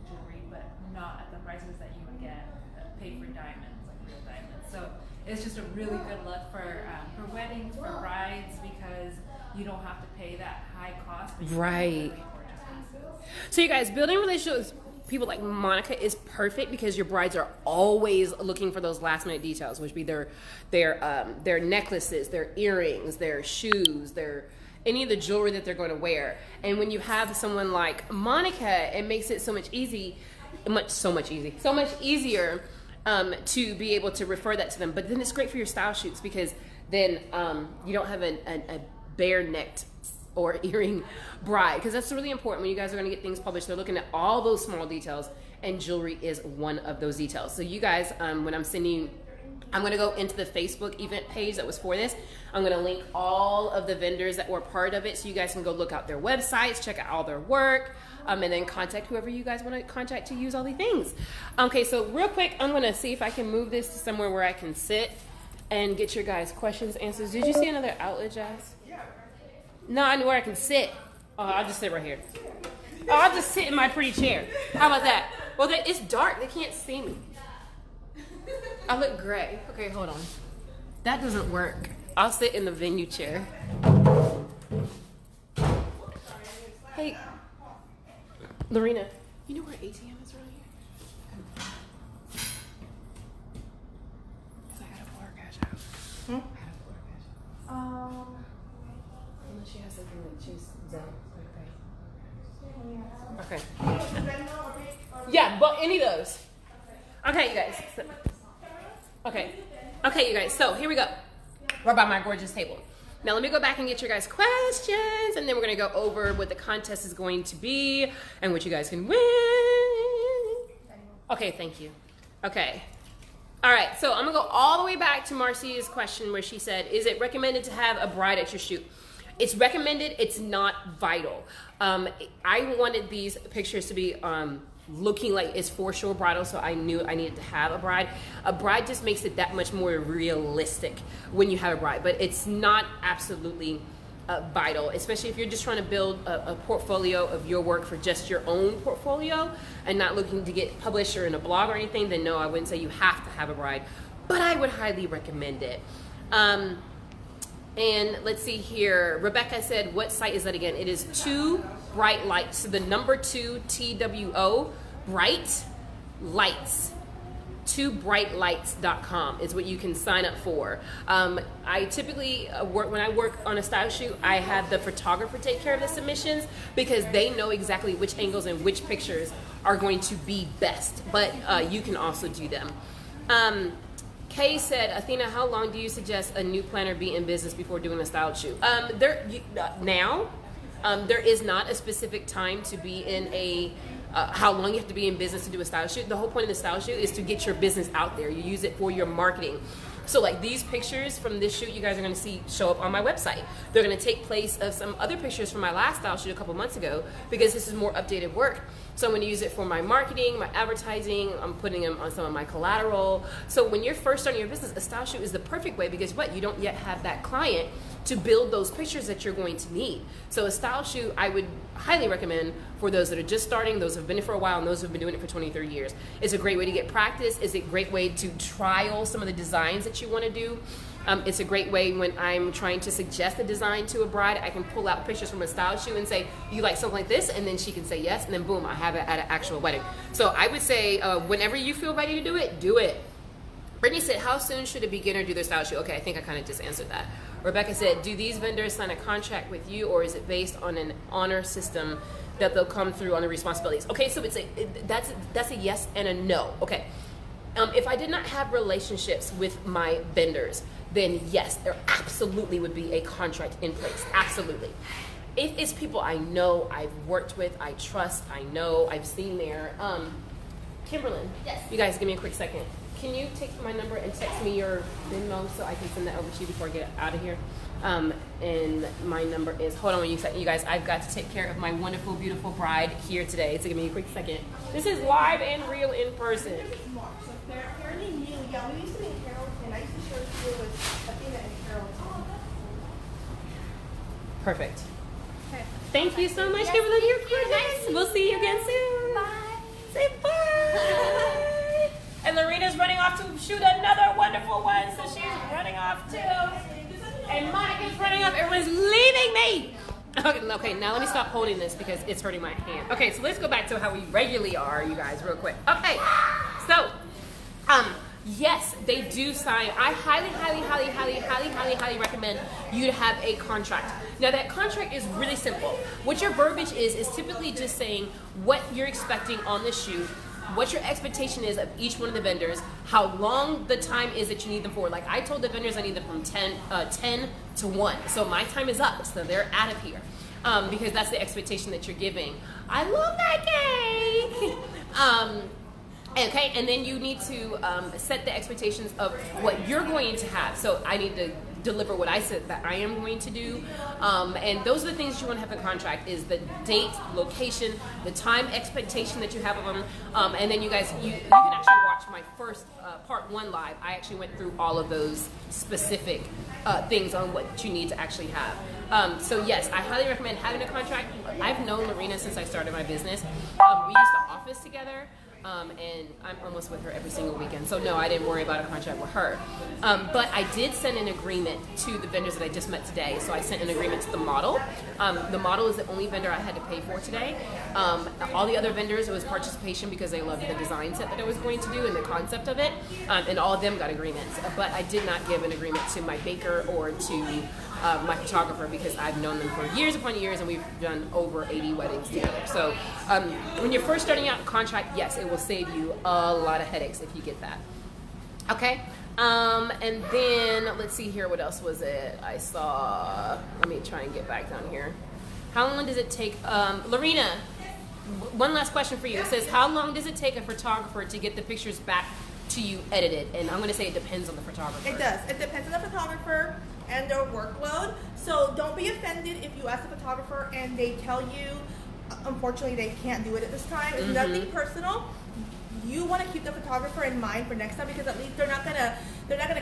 jewelry, but not at the prices that you would get paid for diamonds, like real diamonds. So it's just a really good look for weddings, for brides, because you don't have to pay that high cost. Right. So you guys, building relationships with people like Monica is perfect because your brides are always looking for those last minute details, which be their necklaces, their earrings, their shoes, any of the jewelry that they're going to wear. And when you have someone like Monica, it makes it so much easier to be able to refer that to them. But then it's great for your style shoots because then you don't have a bare-necked or earring bride, because that's really important when you guys are going to get things published. They're looking at all those small details, and jewelry is one of those details. So you guys, when I'm sending you, I'm going to go into the Facebook event page that was for this. I'm going to link all of the vendors that were part of it so you guys can go look out their websites, check out all their work, and then contact whoever you guys want to contact to use all these things. Okay, so real quick, I'm going to see if I can move this to somewhere where I can sit and get your guys' questions, answers. Did you see another outlet, Jazz? No, I know where I can sit. Oh, I'll just sit right here. Oh, I'll just sit in my pretty chair. How about that? Well, it's dark. They can't see me. I look gray. Okay, hold on. That doesn't work. I'll sit in the venue chair. Hey, Lorena, you know where ATM is around here? I gotta pull her cash out. I gotta pull her cash out. Unless she has something that she's done. Okay. Yeah, but any of those. Okay, you guys. Okay, you guys. So here we go. We're by my gorgeous table. Now let me go back and get your guys' questions, and then we're gonna go over what the contest is going to be and what you guys can win. Okay, thank you. Okay. All right, so I'm gonna go all the way back to Marcia's question where she said, is it recommended to have a bride at your shoot? It's recommended, it's not vital. I wanted these pictures to be looking like it's for sure bridal, so I knew I needed to have a bride. A bride just makes it that much more realistic when you have a bride, but it's not absolutely vital, especially if you're just trying to build a portfolio of your work for just your own portfolio and not looking to get published or in a blog or anything. Then no, I wouldn't say you have to have a bride, but I would highly recommend it. And let's see here. Rebecca said, what site is that again? It is 2 Bright Lights. So the number 2, TWO, Bright Lights. 2brightlights.com is what you can sign up for. I typically when I work on a style shoot, I have the photographer take care of the submissions because they know exactly which angles and which pictures are going to be best. But you can also do them. Kay said, Athena, how long do you suggest a new planner be in business before doing a style shoot? There is not a specific time to be in a, how long you have to be in business to do a style shoot. The whole point of the style shoot is to get your business out there. You use it for your marketing. So like these pictures from this shoot you guys are going to see show up on my website. They're going to take place of some other pictures from my last style shoot a couple months ago because this is more updated work. So I'm going to use it for my marketing, my advertising. I'm putting them on some of my collateral. So when you're first starting your business, a style shoot is the perfect way because what? You don't yet have that client to build those pictures that you're going to need. So a style shoot I would highly recommend for those that are just starting, those who have been in it for a while, and those who have been doing it for 20, 30 years. It's a great way to get practice. It's a great way to trial some of the designs that you want to do. It's a great way when I'm trying to suggest a design to a bride, I can pull out pictures from a style shoot and say, you like something like this? And then she can say yes, and then boom, I have it at an actual wedding. So I would say whenever you feel ready to do it, do it. Brittany said, how soon should a beginner do their style shoot? Okay, I think I kind of just answered that. Rebecca said, do these vendors sign a contract with you or is it based on an honor system that they'll come through on the responsibilities? Okay, so that's a yes and a no. Okay, if I did not have relationships with my vendors, then yes, there absolutely would be a contract in place, absolutely. If it's people I know, I've worked with, I trust, I know, I've seen there. Kimberlyn, Yes. You guys give me a quick second. Can you take my number and text me your Venmo so I can send that over to you before I get out of here? And my number is, hold on you guys, I've got to take care of my wonderful, beautiful bride here today. So give me a quick second. This is live and real in person. March, so they're fairly new. Yeah, we used to be in Carroll, and I used to share school with Athena and Carroll. Perfect. Okay. Thank you so much, Yes, Kimberly. You're thank you. gorgeous. Nice to We'll see you again soon. Bye. Say bye. And Lorena's running off to shoot another wonderful one, so she's running off too. And Monica's running off. Everyone's leaving me. Okay, now let me stop holding this because it's hurting my hand. Okay, so let's go back to how we regularly are, you guys, real quick. Okay, so, yes, they do sign. I highly recommend you to have a contract. Now that contract is really simple. What your verbiage is typically just saying what you're expecting on the shoot, what your expectation is of each one of the vendors, how long the time is that you need them for. Like I told the vendors I need them from 10 to 1. So my time is up, so they're out of here. Because that's the expectation that you're giving. I love that cake! Okay, and then you need to set the expectations of what you're going to have. So I need to deliver what I said that I am going to do. And those are the things you want to have in contract is the date, location, the time expectation that you have of them. And then you guys, you can actually watch my first part 1 live. I actually went through all of those specific things on what you need to actually have. So yes, I highly recommend having a contract. I've known Lorena since I started my business. We used to office together. And I'm almost with her every single weekend. So no, I didn't worry about a contract with her. But I did send an agreement to the vendors that I just met today. So I sent an agreement to the model. The model is the only vendor I had to pay for today. All the other vendors, it was participation because they loved the design set that I was going to do and the concept of it. And all of them got agreements. But I did not give an agreement to my baker or to my photographer because I've known them for years upon years and we've done over 80 weddings together. So when you're first starting out contract, yes, it will save you a lot of headaches if you get that. Okay, and then let's see here, what else was it? I saw, let me try and get back down here. How long does it take, Lorena, one last question for you. It says, how long does it take a photographer to get the pictures back to you edited? And I'm going to say it depends on the photographer. It does. It depends on the photographer and their workload. So don't be offended if you ask the photographer and they tell you, unfortunately, they can't do it at this time. It's nothing personal. You want to keep the photographer in mind for next time because at least they're not gonna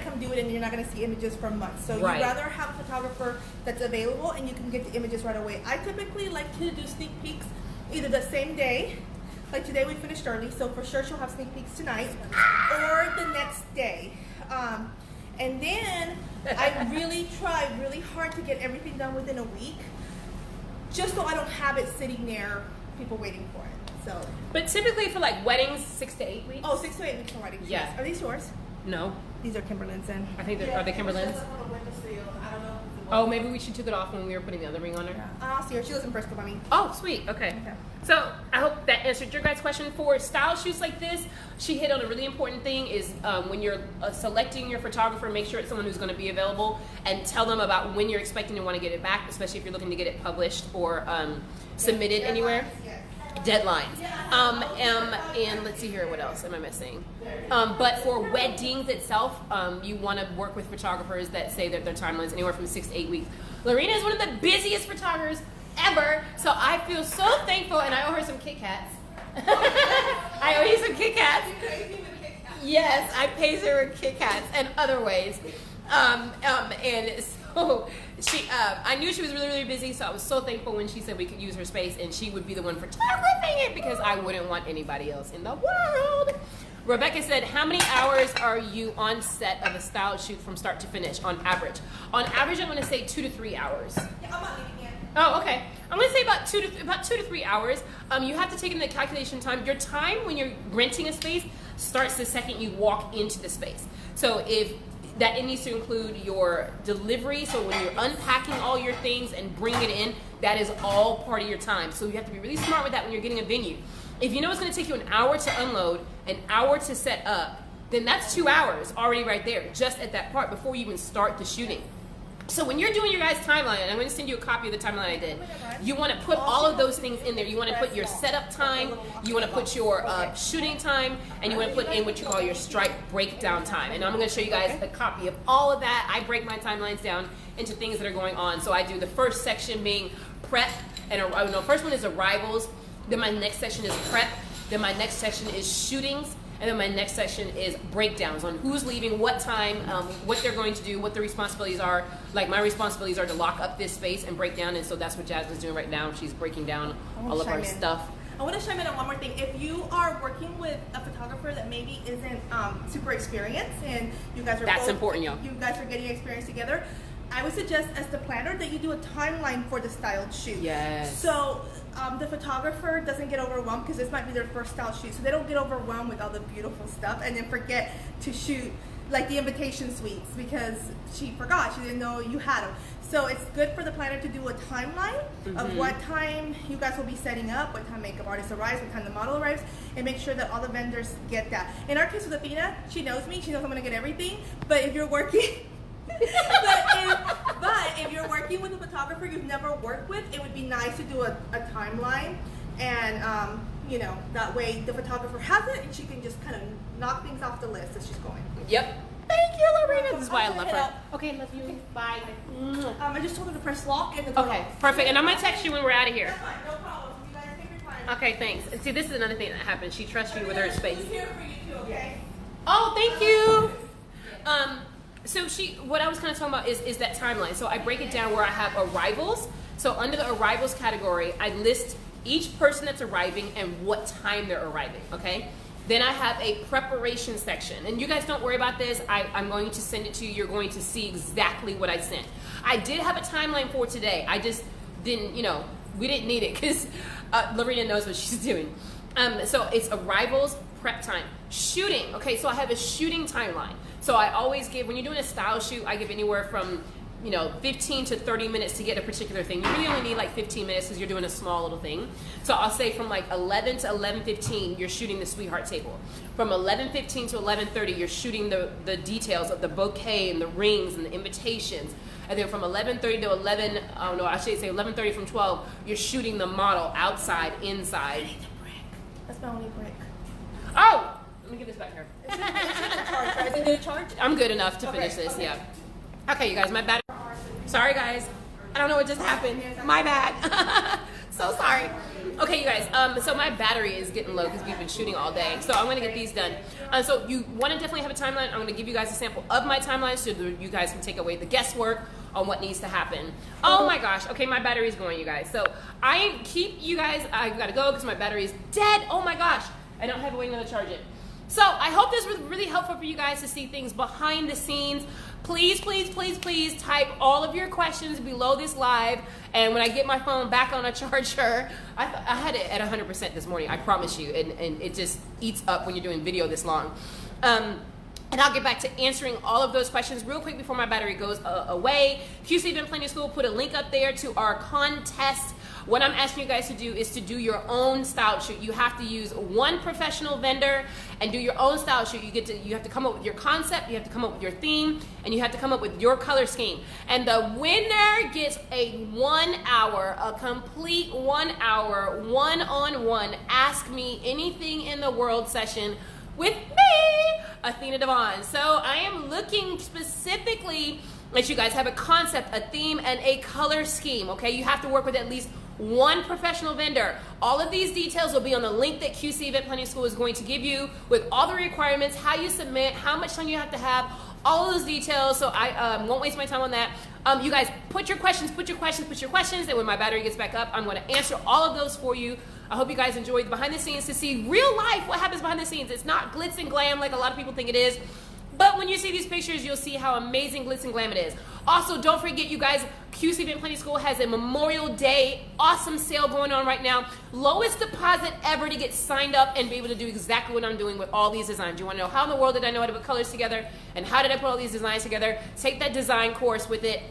come do it and you're not gonna see images for months. So right. You'd rather have a photographer that's available and you can get the images right away. I typically like to do sneak peeks either the same day. Like today we finished early, so for sure she'll have sneak peeks tonight, or the next day. And then I really try really hard to get everything done within a week, just so I don't have it sitting there, people waiting for it. So. But typically for like weddings, 6 to 8 weeks. Oh, 6 to 8 weeks for weddings. Yeah. Yes. Are these yours? No. These are Kimberly's and. I think are they Kimberly's? I don't know if it's Oh, maybe we should took it off when we were putting the other ring on her. I'll see her. She lives in Bristol, mommy. Oh, sweet. Okay. So I hope that answered your guys' question. For style shoots like this, she hit on a really important thing is when you're selecting your photographer, make sure it's someone who's going to be available and tell them about when you're expecting and want to get it back, especially if you're looking to get it published or submitted anywhere. Deadlines. And let's see here, what else am I missing? But for weddings itself, you want to work with photographers that say that their timelines anywhere from 6 to 8 weeks. Lorena is one of the busiest photographers ever, so I feel so thankful, and I owe her some Kit Kats. I owe you some Kit Kats. Yes, I pay her with Kit Kats and other ways. And so I knew she was really, really busy, so I was so thankful when she said we could use her space and she would be the one photographing it because I wouldn't want anybody else in the world. Rebecca said, how many hours are you on set of a style shoot from start to finish on average? On average, I'm going to say 2 to 3 hours. Yeah, I'm not leaving yet. Oh, okay. I'm going to say about 2 to 3 hours. You have to take into calculation time. Your time when you're renting a space starts the second you walk into the space. So if that it needs to include your delivery, so when you're unpacking all your things and bringing it in, that is all part of your time. So you have to be really smart with that when you're getting a venue. If you know it's going to take you an hour to unload, an hour to set up, then that's 2 hours already right there, just at that part before you even start the shooting. So when you're doing your guys' timeline, and I'm going to send you a copy of the timeline I did, you want to put all of those things in there. You want to put your setup time, you want to put your shooting time, and you want to put in what you call your stripe breakdown time. And I'm going to show you guys a copy of all of that. I break my timelines down into things that are going on. So I do the first section being prep, and no, first one is arrivals, then my next section is prep, then my next section is shootings, and then my next section is breakdowns on who's leaving, what time, what they're going to do, what the responsibilities are. Like my responsibilities are to lock up this space and break down, and so that's what Jasmine's doing right now. She's breaking down all of our stuff. I want to chime in on one more thing. If you are working with a photographer that maybe isn't super experienced, and you guys are important, y'all. You guys are getting experience together, I would suggest as the planner that you do a timeline for the styled shoot. Yes. So the photographer doesn't get overwhelmed because this might be their first style shoot, so they don't get overwhelmed with all the beautiful stuff and then forget to shoot like the invitation suites because she forgot, she didn't know you had them. So it's good for the planner to do a timeline of what time you guys will be setting up, what time makeup artist arrives, what time the model arrives, and make sure that all the vendors get that. In our case with Athena, she knows me, she knows I'm gonna get everything, but if you're working but if you're working with a photographer you've never worked with, it would be nice to do a timeline, and you know, that way the photographer has it and she can just kind of knock things off the list as she's going. Yep. Thank you, Lorena. This is why I love her. Okay, love you. Bye. I just told her to press lock and the door. Okay, perfect. And I'm gonna text you when we're out of here. That's fine, no problem. You guys take your time. Okay, thanks. And see, this is another thing that happens. She trusts you with her space. She's here for you too, okay? Oh, thank you. So what I was kind of talking about is that timeline. So I break it down where I have arrivals. So under the arrivals category, I list each person that's arriving and what time they're arriving, okay? Then I have a preparation section. And you guys don't worry about this. I'm going to send it to you. You're going to see exactly what I sent. I did have a timeline for today. I just didn't, we didn't need it because Lorena knows what she's doing. So it's arrivals, prep time. Shooting, okay, so I have a shooting timeline. So I always give, when you're doing a style shoot, I give anywhere from 15 to 30 minutes to get a particular thing. You really only need like 15 minutes because you're doing a small little thing. So I'll say from like 11 to 11:15, you're shooting the sweetheart table. From 11:15 to 11:30, you're shooting the details of the bouquet and the rings and the invitations. And then from 11:30 to 11:30 from 12, you're shooting the model outside, inside. That's my only break. Oh! Let me get this back here. Is it good charge? I'm good enough to finish this, yeah. Okay, you guys, my battery. Sorry, guys. I don't know what just happened. My bad. So sorry. Okay, you guys, so my battery is getting low because we've been shooting all day. So I'm going to get these done. So you want to definitely have a timeline. I'm going to give you guys a sample of my timeline so you guys can take away the guesswork on what needs to happen. Oh my gosh. Okay, my battery's going, you guys. So I got to go because my battery is dead. Oh my gosh. I don't have a way to charge it. So I hope this was really helpful for you guys to see things behind the scenes. Please, please, please, please type all of your questions below this live. And when I get my phone back on a charger, I had it at 100% this morning, I promise you. And it just eats up when you're doing video this long. And I'll get back to answering all of those questions real quick before my battery goes away. QC Event Planning School put a link up there to our contest. What I'm asking you guys to do is to do your own style shoot. You have to use one professional vendor and do your own style shoot. You have to come up with your concept, you have to come up with your theme, and you have to come up with your color scheme. And the winner gets a 1 hour, a complete 1 hour, one-on-one, ask me anything in the world session with me, Athena DeVonne. So I am looking specifically that you guys have a concept, a theme, and a color scheme, okay? You have to work with at least one professional vendor. All of these details will be on the link that QC Event Planning School is going to give you with all the requirements, how you submit, how much time you have to have, all of those details, so I won't waste my time on that. You guys, put your questions, and when my battery gets back up, I'm going to answer all of those for you. I hope you guys enjoyed the behind the scenes to see real life what happens behind the scenes. It's not glitz and glam like a lot of people think it is. But when you see these pictures, you'll see how amazing glitz and glam it is. Also, don't forget, you guys, QC Event Planning School has a Memorial Day awesome sale going on right now. Lowest deposit ever to get signed up and be able to do exactly what I'm doing with all these designs. You want to know how in the world did I know how to put colors together and how did I put all these designs together? Take that design course with it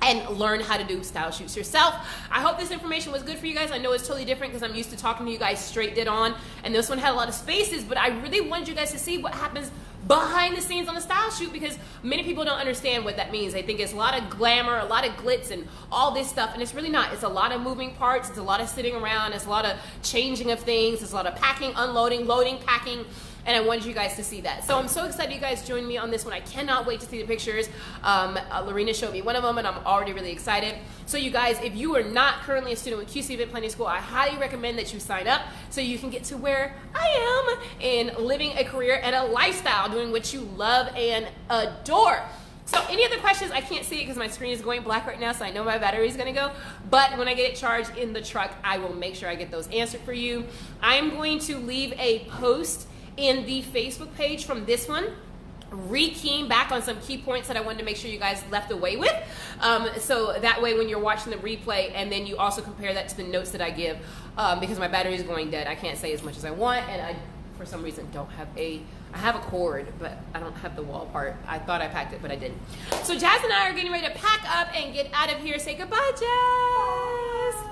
and learn how to do style shoots yourself. I hope this information was good for you guys. I know it's totally different because I'm used to talking to you guys straight dead on, and this one had a lot of spaces, but I really wanted you guys to see what happens behind the scenes on a style shoot, because many people don't understand what that means. They think it's a lot of glamour, a lot of glitz, and all this stuff, and it's really not. It's a lot of moving parts, it's a lot of sitting around, it's a lot of changing of things, it's a lot of packing, unloading, loading, packing, and I wanted you guys to see that. So I'm so excited you guys joined me on this one. I cannot wait to see the pictures. Lorena showed me one of them, and I'm already really excited. So you guys, if you are not currently a student with QC Event Planning School, I highly recommend that you sign up so you can get to where I am in living a career and a lifestyle, doing what you love and adore. So any other questions? I can't see it because my screen is going black right now, so I know my battery is going to go. But when I get it charged in the truck, I will make sure I get those answered for you. I am going to leave a post in the Facebook page from this one, rekeying back on some key points that I wanted to make sure you guys left away with. So that way when you're watching the replay, and then you also compare that to the notes that I give, because my battery is going dead. I can't say as much as I want, and I, for some reason, don't have I have a cord, but I don't have the wall part. I thought I packed it, but I didn't. So Jazz and I are getting ready to pack up and get out of here. Say goodbye, Jazz.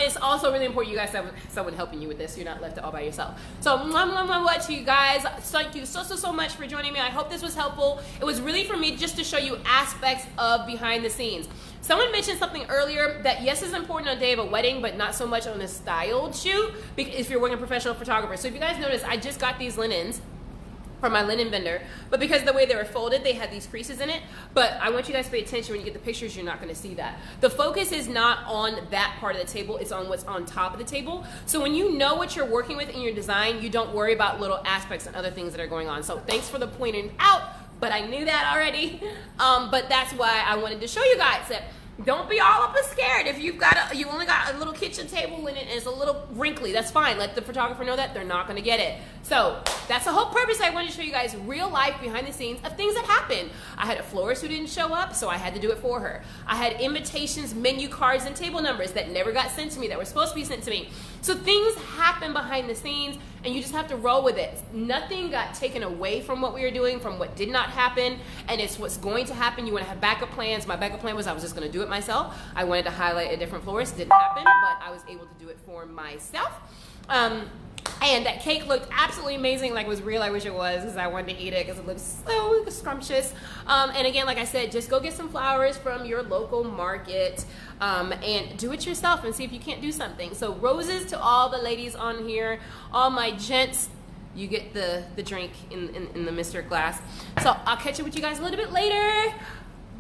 It's also really important you guys have someone helping you with this. You're not left all by yourself. So, what to you guys. Thank you so much for joining me. I hope this was helpful. It was really for me just to show you aspects of behind the scenes. Someone mentioned something earlier that yes, is important on the day of a wedding, but not so much on a styled shoot if you're working a professional photographer. So if you guys notice, I just got these linens from my linen vendor, but because of the way they were folded, they had these creases in it. But I want you guys to pay attention. When you get the pictures, you're not going to see that. The focus is not on that part of the table, it's on what's on top of the table. So when you know what you're working with in your design, you don't worry about little aspects and other things that are going on. So thanks for the pointing out, but I knew that already. But that's why I wanted to show you guys that don't be all up and scared. If you only got a little kitchen table linen and it's a little wrinkly, that's fine. Let the photographer know that. They're not going to get it. So that's the whole purpose. I wanted to show you guys real life behind the scenes of things that happen. I had a florist who didn't show up, so I had to do it for her. I had invitations, menu cards, and table numbers that never got sent to me that were supposed to be sent to me. So things happen behind the scenes, and you just have to roll with it. Nothing got taken away from what we were doing, from what did not happen, and it's what's going to happen. You want to have backup plans. My backup plan was I was just going to do it myself. I wanted to highlight a different florist. Didn't happen, but I was able to do it for myself. And that cake looked absolutely amazing, like it was real. I wish it was, because I wanted to eat it because it looks so scrumptious. And again, like I said, just go get some flowers from your local market and do it yourself and see if you can't do something. So roses to all the ladies on here, all my gents. You get the drink in the Mr. glass. So I'll catch up with you guys a little bit later.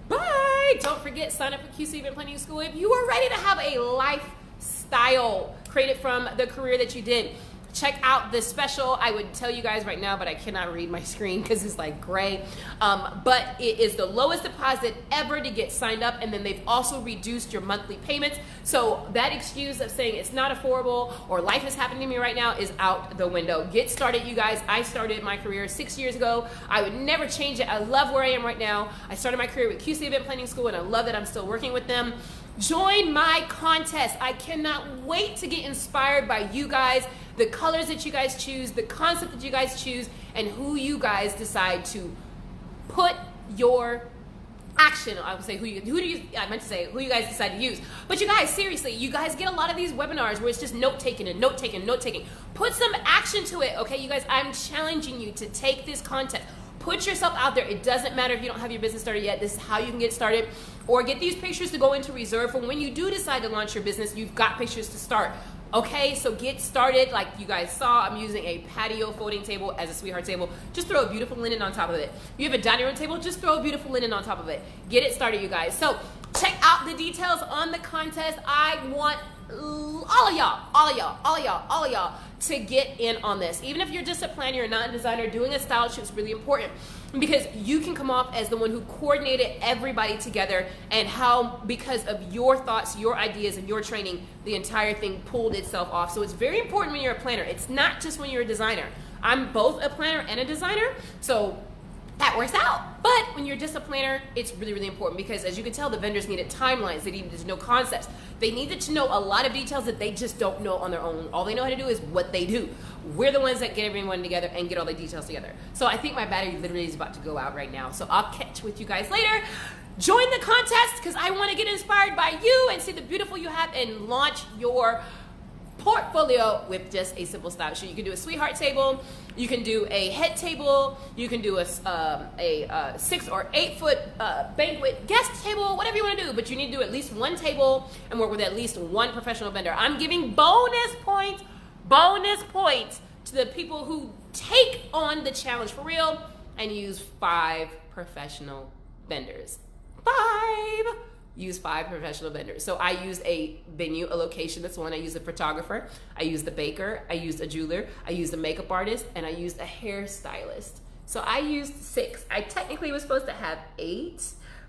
Bye. Don't forget, sign up for QC Event Planning School if you are ready to have a lifestyle created from the career that you did. Check out the special. I would tell you guys right now, but I cannot read my screen because it's like gray. But it is the lowest deposit ever to get signed up, and then they've also reduced your monthly payments. So that excuse of saying it's not affordable or life is happening to me right now is out the window. Get started, you guys. I started my career 6 years ago. I would never change it. I love where I am right now. I started my career with QC Event Planning School, and I love that I'm still working with them. Join my contest. I cannot wait to get inspired by you guys the colors that you guys choose, the concept that you guys choose, and who you guys decide to put your action. I would say who I meant to say who you guys decide to use. But you guys, seriously, you guys get a lot of these webinars where it's just note taking and note taking, note taking. Put some action to it, okay? You guys, I'm challenging you to take this content. Put yourself out there. It doesn't matter if you don't have your business started yet. This is how you can get started. Or get these pictures to go into reserve for when you do decide to launch your business. You've got pictures to start. Okay, so get started. Like you guys saw, I'm using a patio folding table as a sweetheart table. Just throw a beautiful linen on top of it. You have a dining room table, just throw a beautiful linen on top of it. Get it started, you guys. So check out the details on the contest. I want all of y'all to get in on this. Even if you're just a planner, you're not a designer, doing a style shoot is really important because you can come off as the one who coordinated everybody together and how, because of your thoughts, your ideas, and your training, the entire thing pulled itself off. So it's very important when you're a planner. It's not just when you're a designer. I'm both a planner and a designer, so that works out. But when you're just a planner, it's really, really important because as you can tell, the vendors needed timelines. They needed to know concepts. They needed to know a lot of details that they just don't know on their own. All they know how to do is what they do. We're the ones that get everyone together and get all the details together. So I think my battery literally is about to go out right now. So I'll catch with you guys later. Join the contest because I want to get inspired by you and see the beautiful you have and launch your portfolio with just a simple style sheet. You can do a sweetheart table, you can do a head table, you can do a 6 or 8 foot banquet guest table, whatever you want to do, but you need to do at least one table and work with at least one professional vendor. I'm giving bonus points to the people who take on the challenge for real and use 5 professional vendors. 5! Use 5 professional vendors. So I used a venue, a location, that's one. I used a photographer, I used a baker, I used a jeweler, I used a makeup artist, and I used a hairstylist. So I used 6. I technically was supposed to have 8,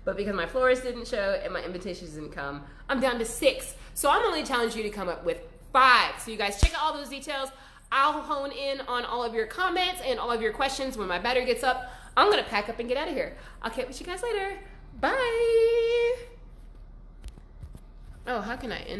but because my florist didn't show and my invitations didn't come, I'm down to 6. So I'm only challenging you to come up with 5. So you guys check out all those details. I'll hone in on all of your comments and all of your questions when my battery gets up. I'm gonna pack up and get out of here. I'll catch you guys later. Bye. Oh, how can I end?